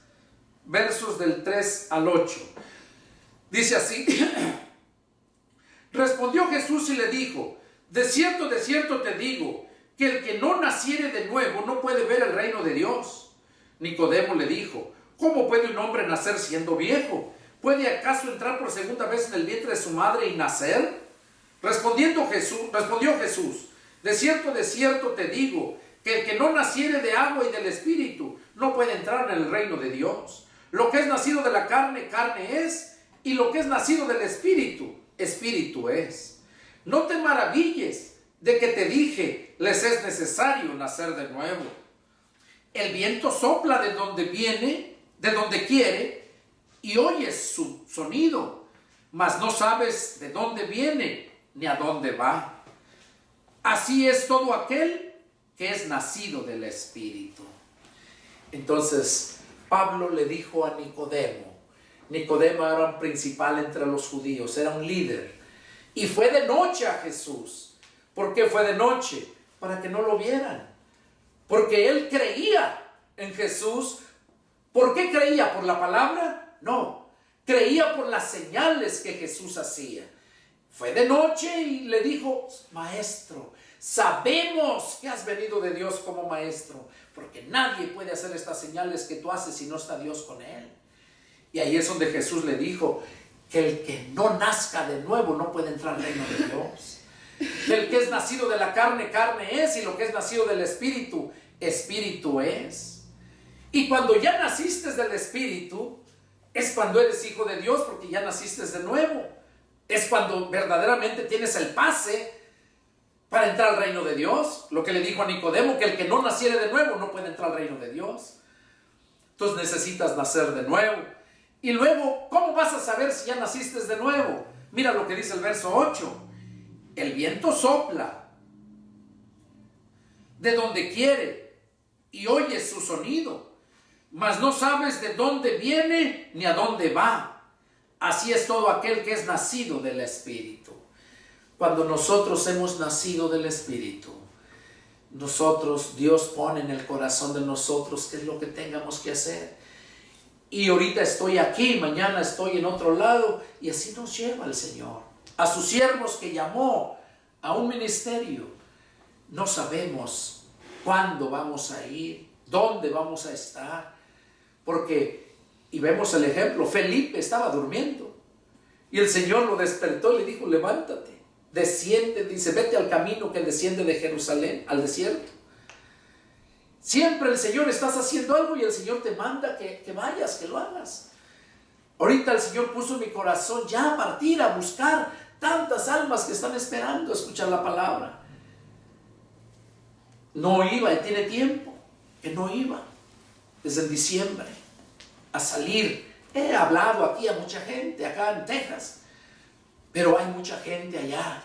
versos del 3 al 8. Dice así, respondió Jesús y le dijo, de cierto te digo, que el que no naciere de nuevo no puede ver el reino de Dios. Nicodemo le dijo, ¿cómo puede un hombre nacer siendo viejo? ¿Puede acaso entrar por segunda vez en el vientre de su madre y nacer? Respondió Jesús, de cierto te digo, que el que no naciere de agua y del Espíritu no puede entrar en el reino de Dios. Lo que es nacido de la carne, carne es, y lo que es nacido del Espíritu, Espíritu es. No te maravilles de que te dije, les es necesario nacer de nuevo. El viento sopla de donde viene, de donde quiere, y oyes su sonido, mas no sabes de dónde viene ni a dónde va. Así es todo aquel que es nacido del Espíritu. Entonces Pablo le dijo a Nicodemo, Nicodemo era un principal entre los judíos, era un líder. Y fue de noche a Jesús. ¿Por qué fue de noche? Para que no lo vieran. Porque él creía en Jesús. ¿Por qué creía? ¿Por la palabra? No. Creía por las señales que Jesús hacía. Fue de noche y le dijo: maestro, sabemos que has venido de Dios como maestro, porque nadie puede hacer estas señales que tú haces si no está Dios con él. Y ahí es donde Jesús le dijo que el que no nazca de nuevo no puede entrar al reino de Dios. Que el que es nacido de la carne, carne es, y lo que es nacido del Espíritu, Espíritu es. Y cuando ya naciste del Espíritu, es cuando eres hijo de Dios, porque ya naciste de nuevo. Es cuando verdaderamente tienes el pase para entrar al reino de Dios. Lo que le dijo a Nicodemo, que el que no naciere de nuevo no puede entrar al reino de Dios. Entonces necesitas nacer de nuevo. Y luego, ¿cómo vas a saber si ya naciste de nuevo? Mira lo que dice el verso 8. El viento sopla de donde quiere y oyes su sonido, mas no sabes de dónde viene ni a dónde va. Así es todo aquel que es nacido del Espíritu. Cuando nosotros hemos nacido del Espíritu, Dios pone en el corazón de nosotros qué es lo que tengamos que hacer. Y ahorita estoy aquí, mañana estoy en otro lado, y así nos lleva el Señor. A sus siervos que llamó a un ministerio, no sabemos cuándo vamos a ir, dónde vamos a estar, porque, y vemos el ejemplo, Felipe estaba durmiendo, y el Señor lo despertó y le dijo: levántate, desciende, dice, vete al camino que desciende de Jerusalén al desierto. Siempre el Señor, estás haciendo algo y el Señor te manda que vayas, que lo hagas. Ahorita el Señor puso en mi corazón ya partir a buscar tantas almas que están esperando escuchar la palabra. No iba, y tiene tiempo que no iba, desde diciembre, a salir. He hablado aquí a mucha gente, acá en Texas, pero hay mucha gente allá,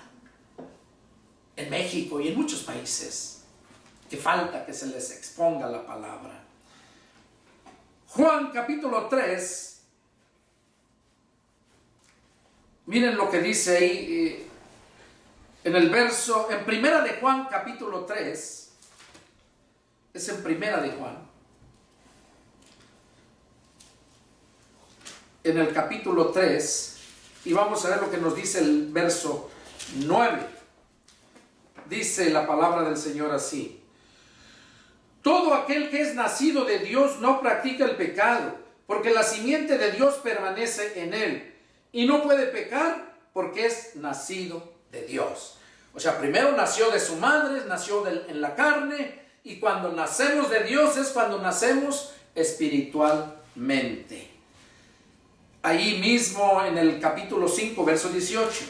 en México y en muchos países, que falta que se les exponga la palabra. Juan capítulo 3, miren lo que dice ahí, en el verso, en primera de Juan capítulo 3, es en primera de Juan, en el capítulo 3, y vamos a ver lo que nos dice el verso 9. Dice la palabra del Señor así: todo aquel que es nacido de Dios no practica el pecado, porque la simiente de Dios permanece en él, y no puede pecar porque es nacido de Dios. O sea, primero nació de su madre, nació en la carne, y cuando nacemos de Dios es cuando nacemos espiritualmente. Ahí mismo en el capítulo 5, verso 18,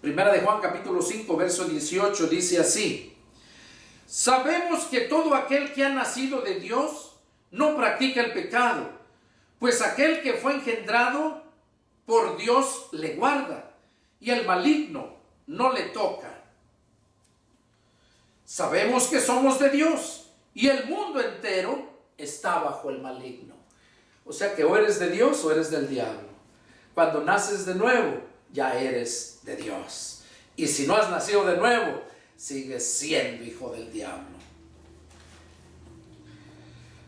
primera de Juan capítulo 5, verso 18, dice así: sabemos que todo aquel que ha nacido de Dios no practica el pecado, pues aquel que fue engendrado por Dios le guarda, y el maligno no le toca. Sabemos que somos de Dios, y el mundo entero está bajo el maligno. O sea que o eres de Dios o eres del diablo. Cuando naces de nuevo, ya eres de Dios. Y si no has nacido de nuevo, sigues siendo hijo del diablo.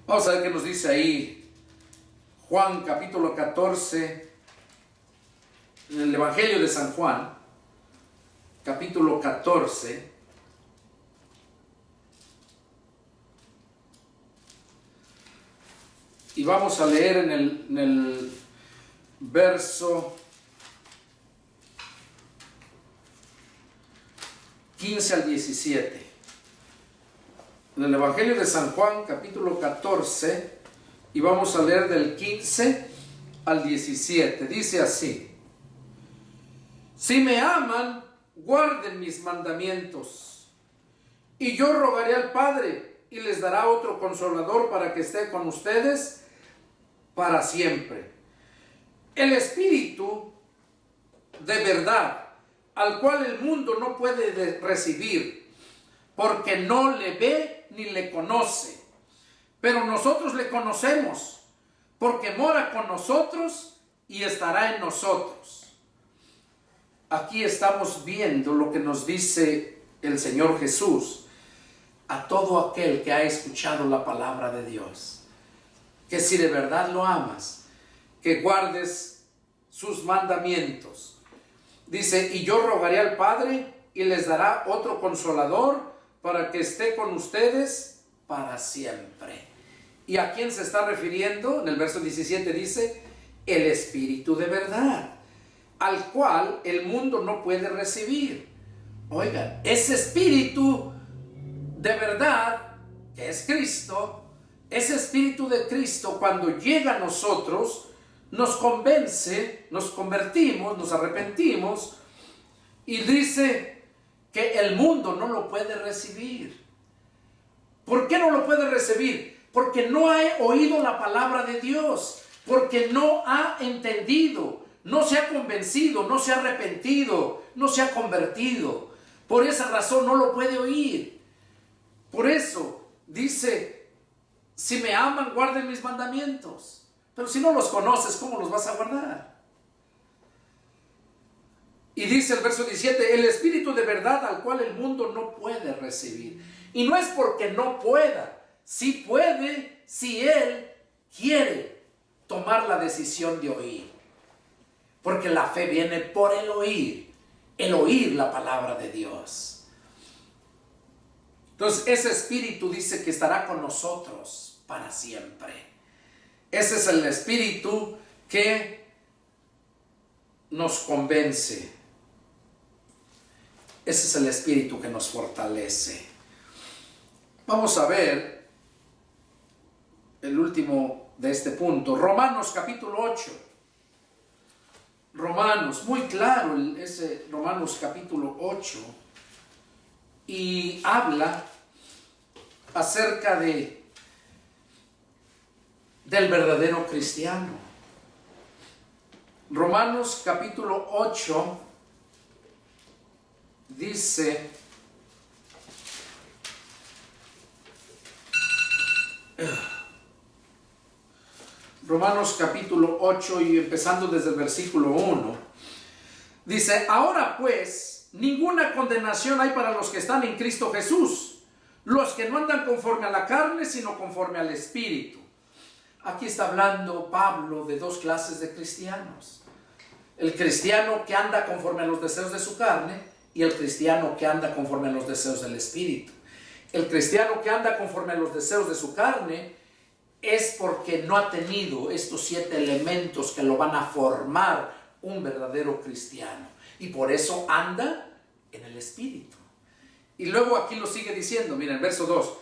Vamos a ver qué nos dice ahí Juan capítulo 14, en el Evangelio de San Juan, capítulo 14. Y vamos a leer en el verso 15 al 17. En el Evangelio de San Juan, capítulo 14, y vamos a leer del 15 al 17. Dice así: si me aman, guarden mis mandamientos, y yo rogaré al Padre, y les dará otro consolador para que esté con ustedes para siempre. El Espíritu de verdad, al cual el mundo no puede recibir, porque no le ve ni le conoce. Pero nosotros le conocemos, porque mora con nosotros y estará en nosotros. Aquí estamos viendo lo que nos dice el Señor Jesús a todo aquel que ha escuchado la palabra de Dios, que si de verdad lo amas, que guardes sus mandamientos. Dice, y yo rogaré al Padre y les dará otro consolador para que esté con ustedes para siempre. ¿Y a quién se está refiriendo? En el verso 17 dice, el Espíritu de verdad, al cual el mundo no puede recibir. Oigan, ese Espíritu de verdad, que es Cristo, ese Espíritu de Cristo, cuando llega a nosotros, nos convence, nos convertimos, nos arrepentimos, y dice que el mundo no lo puede recibir. ¿Por qué no lo puede recibir? Porque no ha oído la palabra de Dios, porque no ha entendido, no se ha convencido, no se ha arrepentido, no se ha convertido. Por esa razón no lo puede oír. Por eso dice, si me aman, guarden mis mandamientos. Pero si no los conoces, ¿cómo los vas a guardar? Y dice el verso 17, el Espíritu de verdad al cual el mundo no puede recibir. Y no es porque no pueda, sí puede si Él quiere tomar la decisión de oír. Porque la fe viene por el oír la palabra de Dios. Entonces ese Espíritu dice que estará con nosotros para siempre. Ese es el Espíritu que nos convence. Ese es el Espíritu que nos fortalece. Vamos a ver el último de este punto. Romanos capítulo 8. Romanos, muy claro ese Romanos capítulo 8. Y habla acerca del verdadero cristiano. Romanos capítulo 8 dice, Romanos capítulo 8 y empezando desde el versículo 1, dice, ahora pues, ninguna condenación hay para los que están en Cristo Jesús, los que no andan conforme a la carne, sino conforme al Espíritu. Aquí está hablando Pablo de dos clases de cristianos. El cristiano que anda conforme a los deseos de su carne y el cristiano que anda conforme a los deseos del Espíritu. El cristiano que anda conforme a los deseos de su carne es porque no ha tenido estos 7 elementos que lo van a formar un verdadero cristiano. Y por eso anda en el Espíritu. Y luego aquí lo sigue diciendo, miren, verso 2.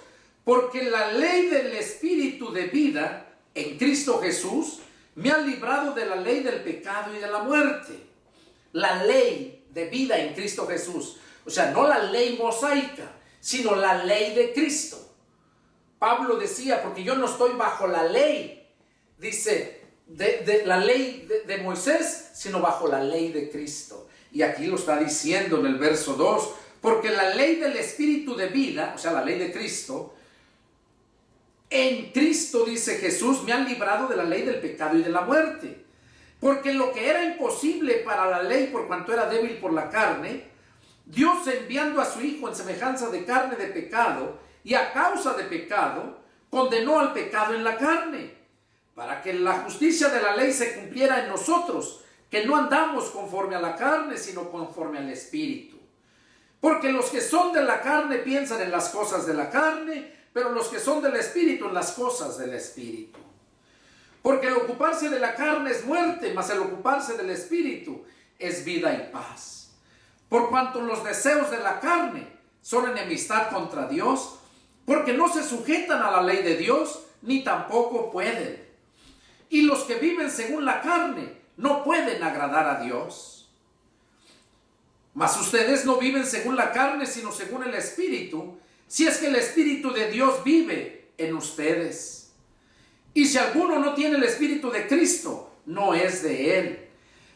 Porque la ley del Espíritu de vida en Cristo Jesús me ha librado de la ley del pecado y de la muerte. La ley de vida en Cristo Jesús. O sea, no la ley mosaica, sino la ley de Cristo. Pablo decía, porque yo no estoy bajo la ley, dice, de la ley de Moisés, sino bajo la ley de Cristo. Y aquí lo está diciendo en el verso 2, porque la ley del Espíritu de vida, o sea, la ley de Cristo, en Cristo, dice Jesús, me han librado de la ley del pecado y de la muerte. Porque lo que era imposible para la ley por cuanto era débil por la carne, Dios enviando a su Hijo en semejanza de carne de pecado, y a causa de pecado, condenó al pecado en la carne, para que la justicia de la ley se cumpliera en nosotros, que no andamos conforme a la carne, sino conforme al Espíritu. Porque los que son de la carne piensan en las cosas de la carne, pero los que son del Espíritu en las cosas del Espíritu. Porque el ocuparse de la carne es muerte, mas el ocuparse del Espíritu es vida y paz. Por cuanto los deseos de la carne son enemistad contra Dios, porque no se sujetan a la ley de Dios, ni tampoco pueden. Y los que viven según la carne no pueden agradar a Dios. Mas ustedes no viven según la carne, sino según el Espíritu, si es que el Espíritu de Dios vive en ustedes. Y si alguno no tiene el Espíritu de Cristo, no es de él.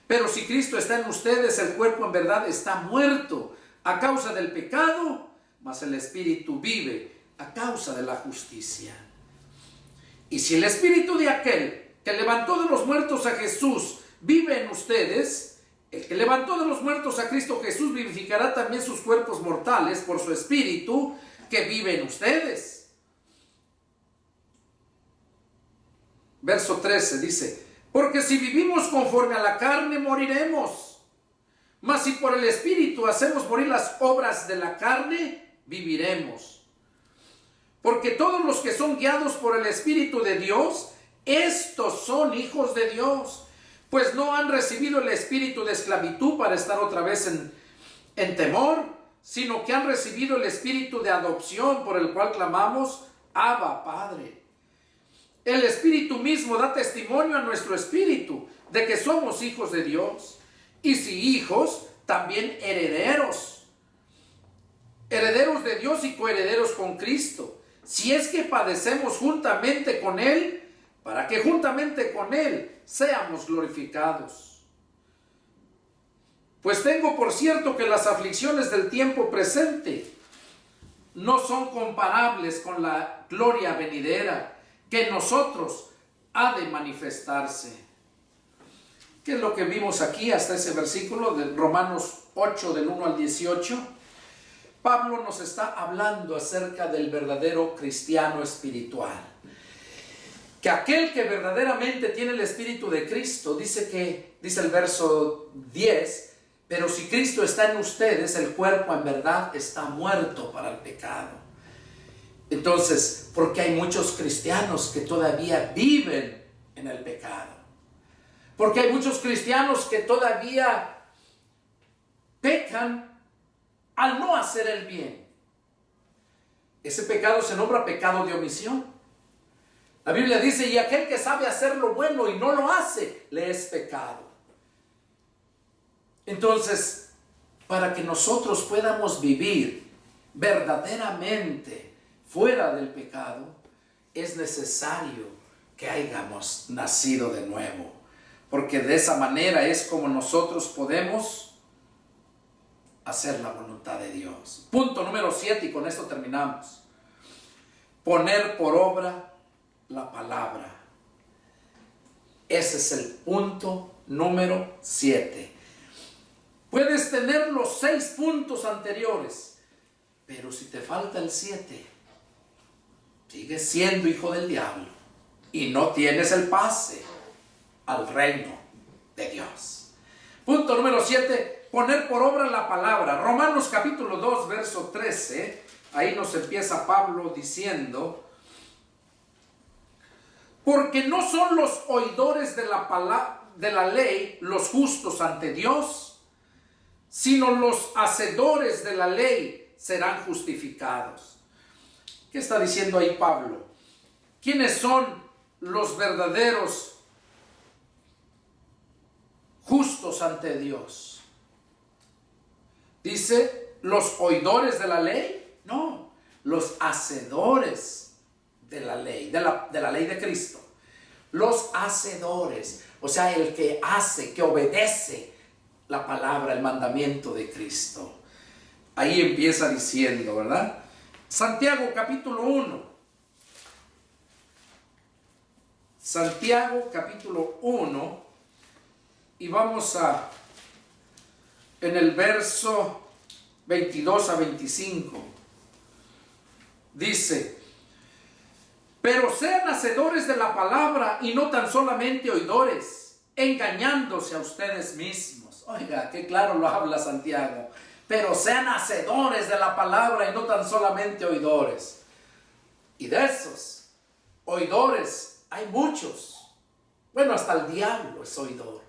Pero si Cristo está en ustedes, el cuerpo en verdad está muerto a causa del pecado, mas el Espíritu vive a causa de la justicia. Y si el Espíritu de aquel que levantó de los muertos a Jesús vive en ustedes. El que levantó de los muertos a Cristo Jesús vivificará también sus cuerpos mortales por su Espíritu que vive en ustedes. Verso 13 dice: porque si vivimos conforme a la carne, moriremos. Mas si por el Espíritu hacemos morir las obras de la carne, viviremos. Porque todos los que son guiados por el Espíritu de Dios, estos son hijos de Dios. Pues no han recibido el espíritu de esclavitud para estar otra vez en temor, sino que han recibido el espíritu de adopción por el cual clamamos, Abba, Padre. El Espíritu mismo da testimonio a nuestro espíritu de que somos hijos de Dios. Y si hijos, también herederos. Herederos de Dios y coherederos con Cristo. Si es que padecemos juntamente con Él, para que juntamente con Él seamos glorificados. Pues tengo por cierto que las aflicciones del tiempo presente no son comparables con la gloria venidera que en nosotros ha de manifestarse. ¿Qué es lo que vimos aquí hasta ese versículo de Romanos 8 del 1 al 18? Pablo nos está hablando acerca del verdadero cristiano espiritual. Que aquel que verdaderamente tiene el Espíritu de Cristo, dice el verso 10, pero si Cristo está en ustedes, el cuerpo en verdad está muerto para el pecado. Entonces, porque hay muchos cristianos que todavía viven en el pecado. Porque hay muchos cristianos que todavía pecan al no hacer el bien. Ese pecado se nombra pecado de omisión. La Biblia dice, y aquel que sabe hacer lo bueno y no lo hace, le es pecado. Entonces, para que nosotros podamos vivir verdaderamente fuera del pecado, es necesario que hayamos nacido de nuevo. Porque de esa manera es como nosotros podemos hacer la voluntad de Dios. Punto número 7, y con esto terminamos. Poner por obra la palabra. Ese es el punto número 7. Puedes tener los 6 puntos anteriores, pero si te falta el 7, sigues siendo hijo del diablo y no tienes el pase al reino de Dios. Punto número 7, poner por obra la palabra. Romanos capítulo 2, verso 13, ahí nos empieza Pablo diciendo: porque no son los oidores de la ley los justos ante Dios, sino los hacedores de la ley serán justificados. ¿Qué está diciendo ahí Pablo? ¿Quiénes son los verdaderos justos ante Dios? Dice, ¿los oidores de la ley? No, los hacedores de la ley, de la ley de Cristo. Los hacedores, o sea, el que hace, que obedece la palabra, el mandamiento de Cristo. Ahí empieza diciendo, ¿verdad? Santiago capítulo 1. Santiago capítulo 1, y vamos en el verso 22 a 25. Dice: pero sean hacedores de la palabra y no tan solamente oidores, engañándose a ustedes mismos. Oiga, qué claro lo habla Santiago. Pero sean hacedores de la palabra y no tan solamente oidores. Y de esos oidores hay muchos. Bueno, hasta el diablo es oidor.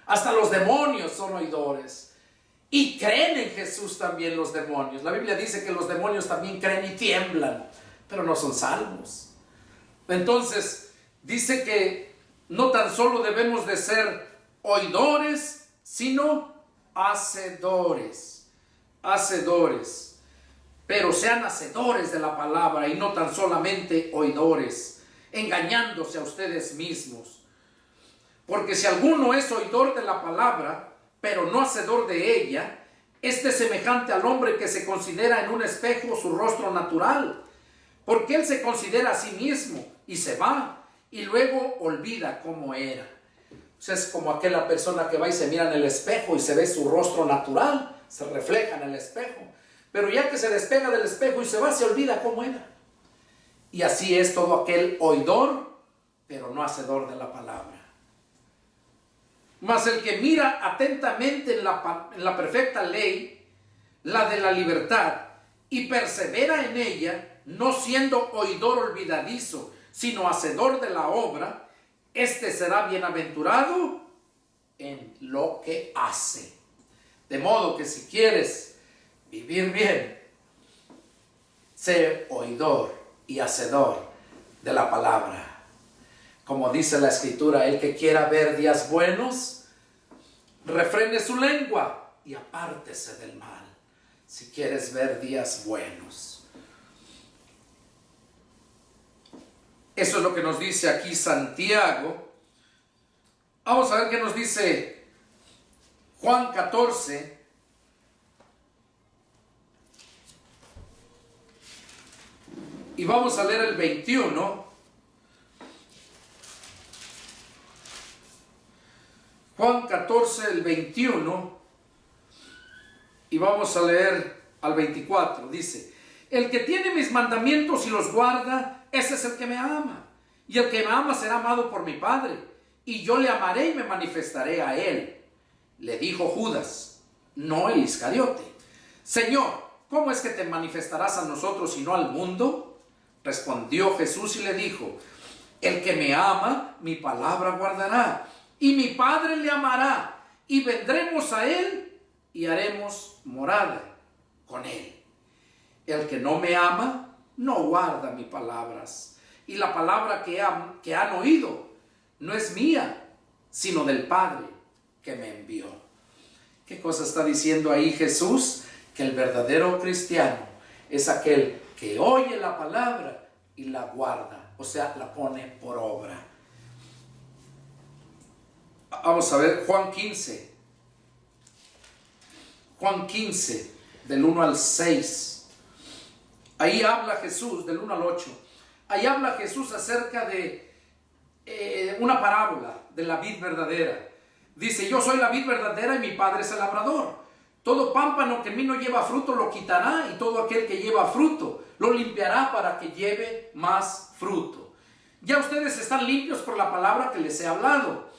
Hasta los demonios son oidores. Y creen en Jesús también los demonios. La Biblia dice que los demonios también creen y tiemblan, pero no son salvos. Entonces, dice que no tan solo debemos de ser oidores, sino hacedores. Hacedores. Pero sean hacedores de la palabra y no tan solamente oidores, engañándose a ustedes mismos. Porque si alguno es oidor de la palabra, pero no hacedor de ella, este es semejante al hombre que se considera en un espejo su rostro natural. Porque él se considera a sí mismo y se va y luego olvida cómo era. Pues es como aquella persona que va y se mira en el espejo y se ve su rostro natural, se refleja en el espejo. Pero ya que se despega del espejo y se va, se olvida cómo era. Y así es todo aquel oidor, pero no hacedor de la palabra. Mas el que mira atentamente en la perfecta ley, la de la libertad, y persevera en ella, no siendo oidor olvidadizo, sino hacedor de la obra, este será bienaventurado en lo que hace. De modo que si quieres vivir bien, sé oidor y hacedor de la palabra. Como dice la Escritura, el que quiera ver días buenos, refrene su lengua y apártese del mal. Si quieres ver días buenos. Eso es lo que nos dice aquí Santiago. Vamos a ver qué nos dice Juan 14. Y vamos a leer el 21. Juan 14, el 21. Y vamos a leer al 24. Dice: el que tiene mis mandamientos y los guarda, ese es el que me ama. Y el que me ama será amado por mi Padre. Y yo le amaré y me manifestaré a él. Le dijo Judas, no el Iscariote: Señor, ¿cómo es que te manifestarás a nosotros y no al mundo? Respondió Jesús y le dijo: el que me ama, mi palabra guardará, y mi Padre le amará, y vendremos a él y haremos morada con él. El que no me ama, no guarda mis palabras, y la palabra que han oído no es mía, sino del Padre que me envió. ¿Qué cosa está diciendo ahí Jesús? Que el verdadero cristiano es aquel que oye la palabra y la guarda, o sea, la pone por obra. Vamos a ver Juan 15. Juan 15, del 1 al 6. Ahí habla Jesús, del 1 al 8. Ahí habla Jesús acerca de una parábola de la vid verdadera. Dice: yo soy la vid verdadera y mi Padre es el labrador. Todo pámpano que en mí no lleva fruto lo quitará, y todo aquel que lleva fruto lo limpiará para que lleve más fruto. Ya ustedes están limpios por la palabra que les he hablado.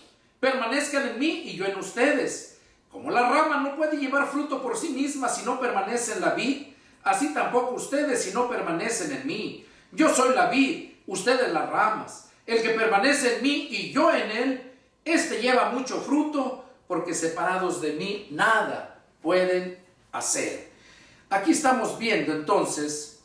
Permanezcan en mí y yo en ustedes. Como la rama no puede llevar fruto por sí misma si no permanece en la vid, así tampoco ustedes si no permanecen en mí. Yo soy la vid, ustedes las ramas. El que permanece en mí y yo en él, este lleva mucho fruto, porque separados de mí nada pueden hacer. Aquí estamos viendo entonces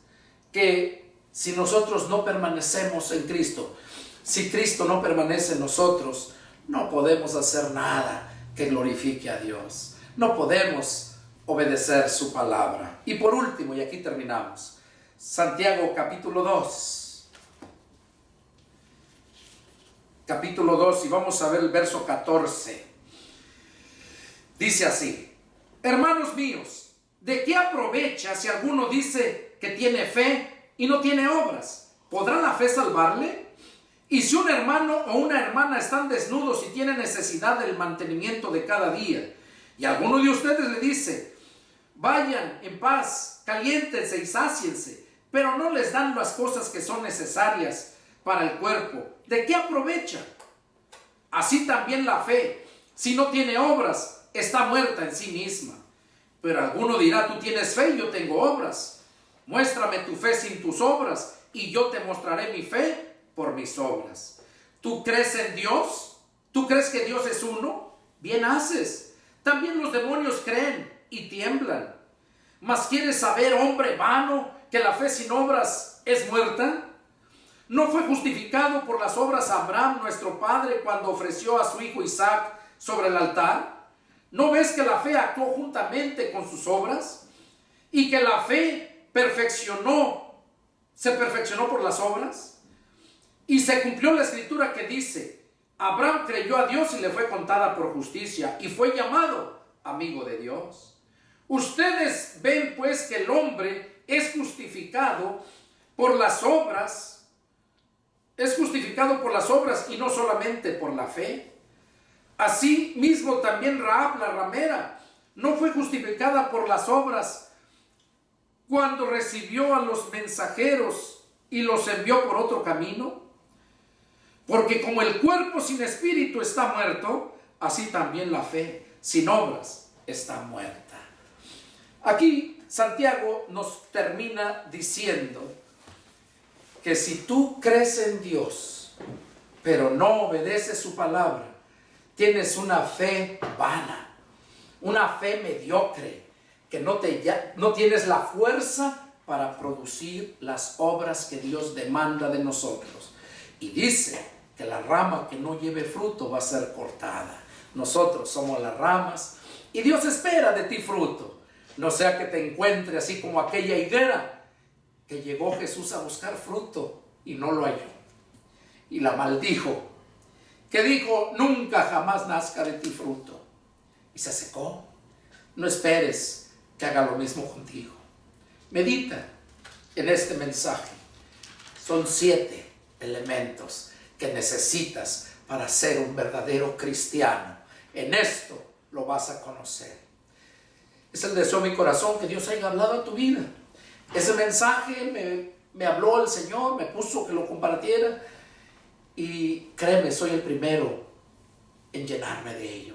que si nosotros no permanecemos en Cristo, si Cristo no permanece en nosotros, no podemos hacer nada que glorifique a Dios. No podemos obedecer su palabra. Y por último, y aquí terminamos, Santiago capítulo 2. Capítulo 2, y vamos a ver el verso 14. Dice así: hermanos míos, ¿de qué aprovecha si alguno dice que tiene fe y no tiene obras? ¿Podrá la fe salvarle? Y si un hermano o una hermana están desnudos y tienen necesidad del mantenimiento de cada día, y alguno de ustedes le dice: vayan en paz, caliéntense y sáciense, pero no les dan las cosas que son necesarias para el cuerpo, ¿de qué aprovecha? Así también la fe, si no tiene obras, está muerta en sí misma. Pero alguno dirá: tú tienes fe y yo tengo obras. Muéstrame tu fe sin tus obras, y yo te mostraré mi fe por mis obras. ¿Tú crees en Dios? ¿Tú crees que Dios es uno? Bien haces. También los demonios creen y tiemblan. ¿Mas quieres saber, hombre vano, que la fe sin obras es muerta? ¿No fue justificado por las obras Abraham, nuestro padre, cuando ofreció a su hijo Isaac sobre el altar? ¿No ves que la fe actuó juntamente con sus obras? ¿Y que la fe se perfeccionó por las obras? Y se cumplió la escritura que dice: Abraham creyó a Dios y le fue contada por justicia, y fue llamado amigo de Dios. Ustedes ven pues que el hombre es justificado por las obras y no solamente por la fe. Así mismo también Rahab la ramera no fue justificada por las obras cuando recibió a los mensajeros y los envió por otro camino. Porque como el cuerpo sin espíritu está muerto, así también la fe sin obras está muerta. Aquí Santiago nos termina diciendo que si tú crees en Dios, pero no obedeces su palabra, tienes una fe vana, una fe mediocre, que no tienes la fuerza para producir las obras que Dios demanda de nosotros. Y dice que la rama que no lleve fruto va a ser cortada. Nosotros somos las ramas y Dios espera de ti fruto. No sea que te encuentre así como aquella higuera que llegó Jesús a buscar fruto y no lo halló. Y la maldijo, que dijo: nunca jamás nazca de ti fruto. Y se secó. No esperes que haga lo mismo contigo. Medita en este mensaje. Son 7 elementos que necesitas para ser un verdadero cristiano. En esto lo vas a conocer. Es el deseo de mi corazón que Dios haya hablado a tu vida. Ese mensaje me habló el Señor, me puso que lo compartiera. Y créeme, soy el primero en llenarme de ello.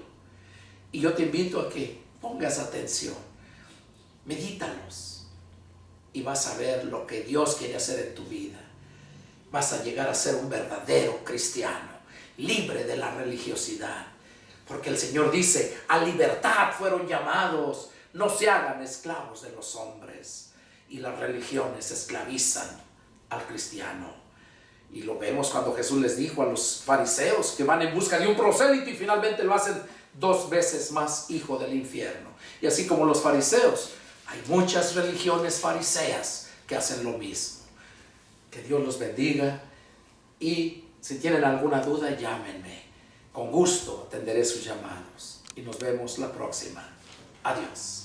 Y yo te invito a que pongas atención. Medítalos. Y vas a ver lo que Dios quiere hacer en tu vida. Vas a llegar a ser un verdadero cristiano, libre de la religiosidad. Porque el Señor dice: a libertad fueron llamados, no se hagan esclavos de los hombres. Y las religiones esclavizan al cristiano. Y lo vemos cuando Jesús les dijo a los fariseos que van en busca de un prosélito y finalmente lo hacen 2 veces más hijo del infierno. Y así como los fariseos, hay muchas religiones fariseas que hacen lo mismo. Que Dios los bendiga, y si tienen alguna duda, llámenme. Con gusto atenderé sus llamados y nos vemos la próxima. Adiós.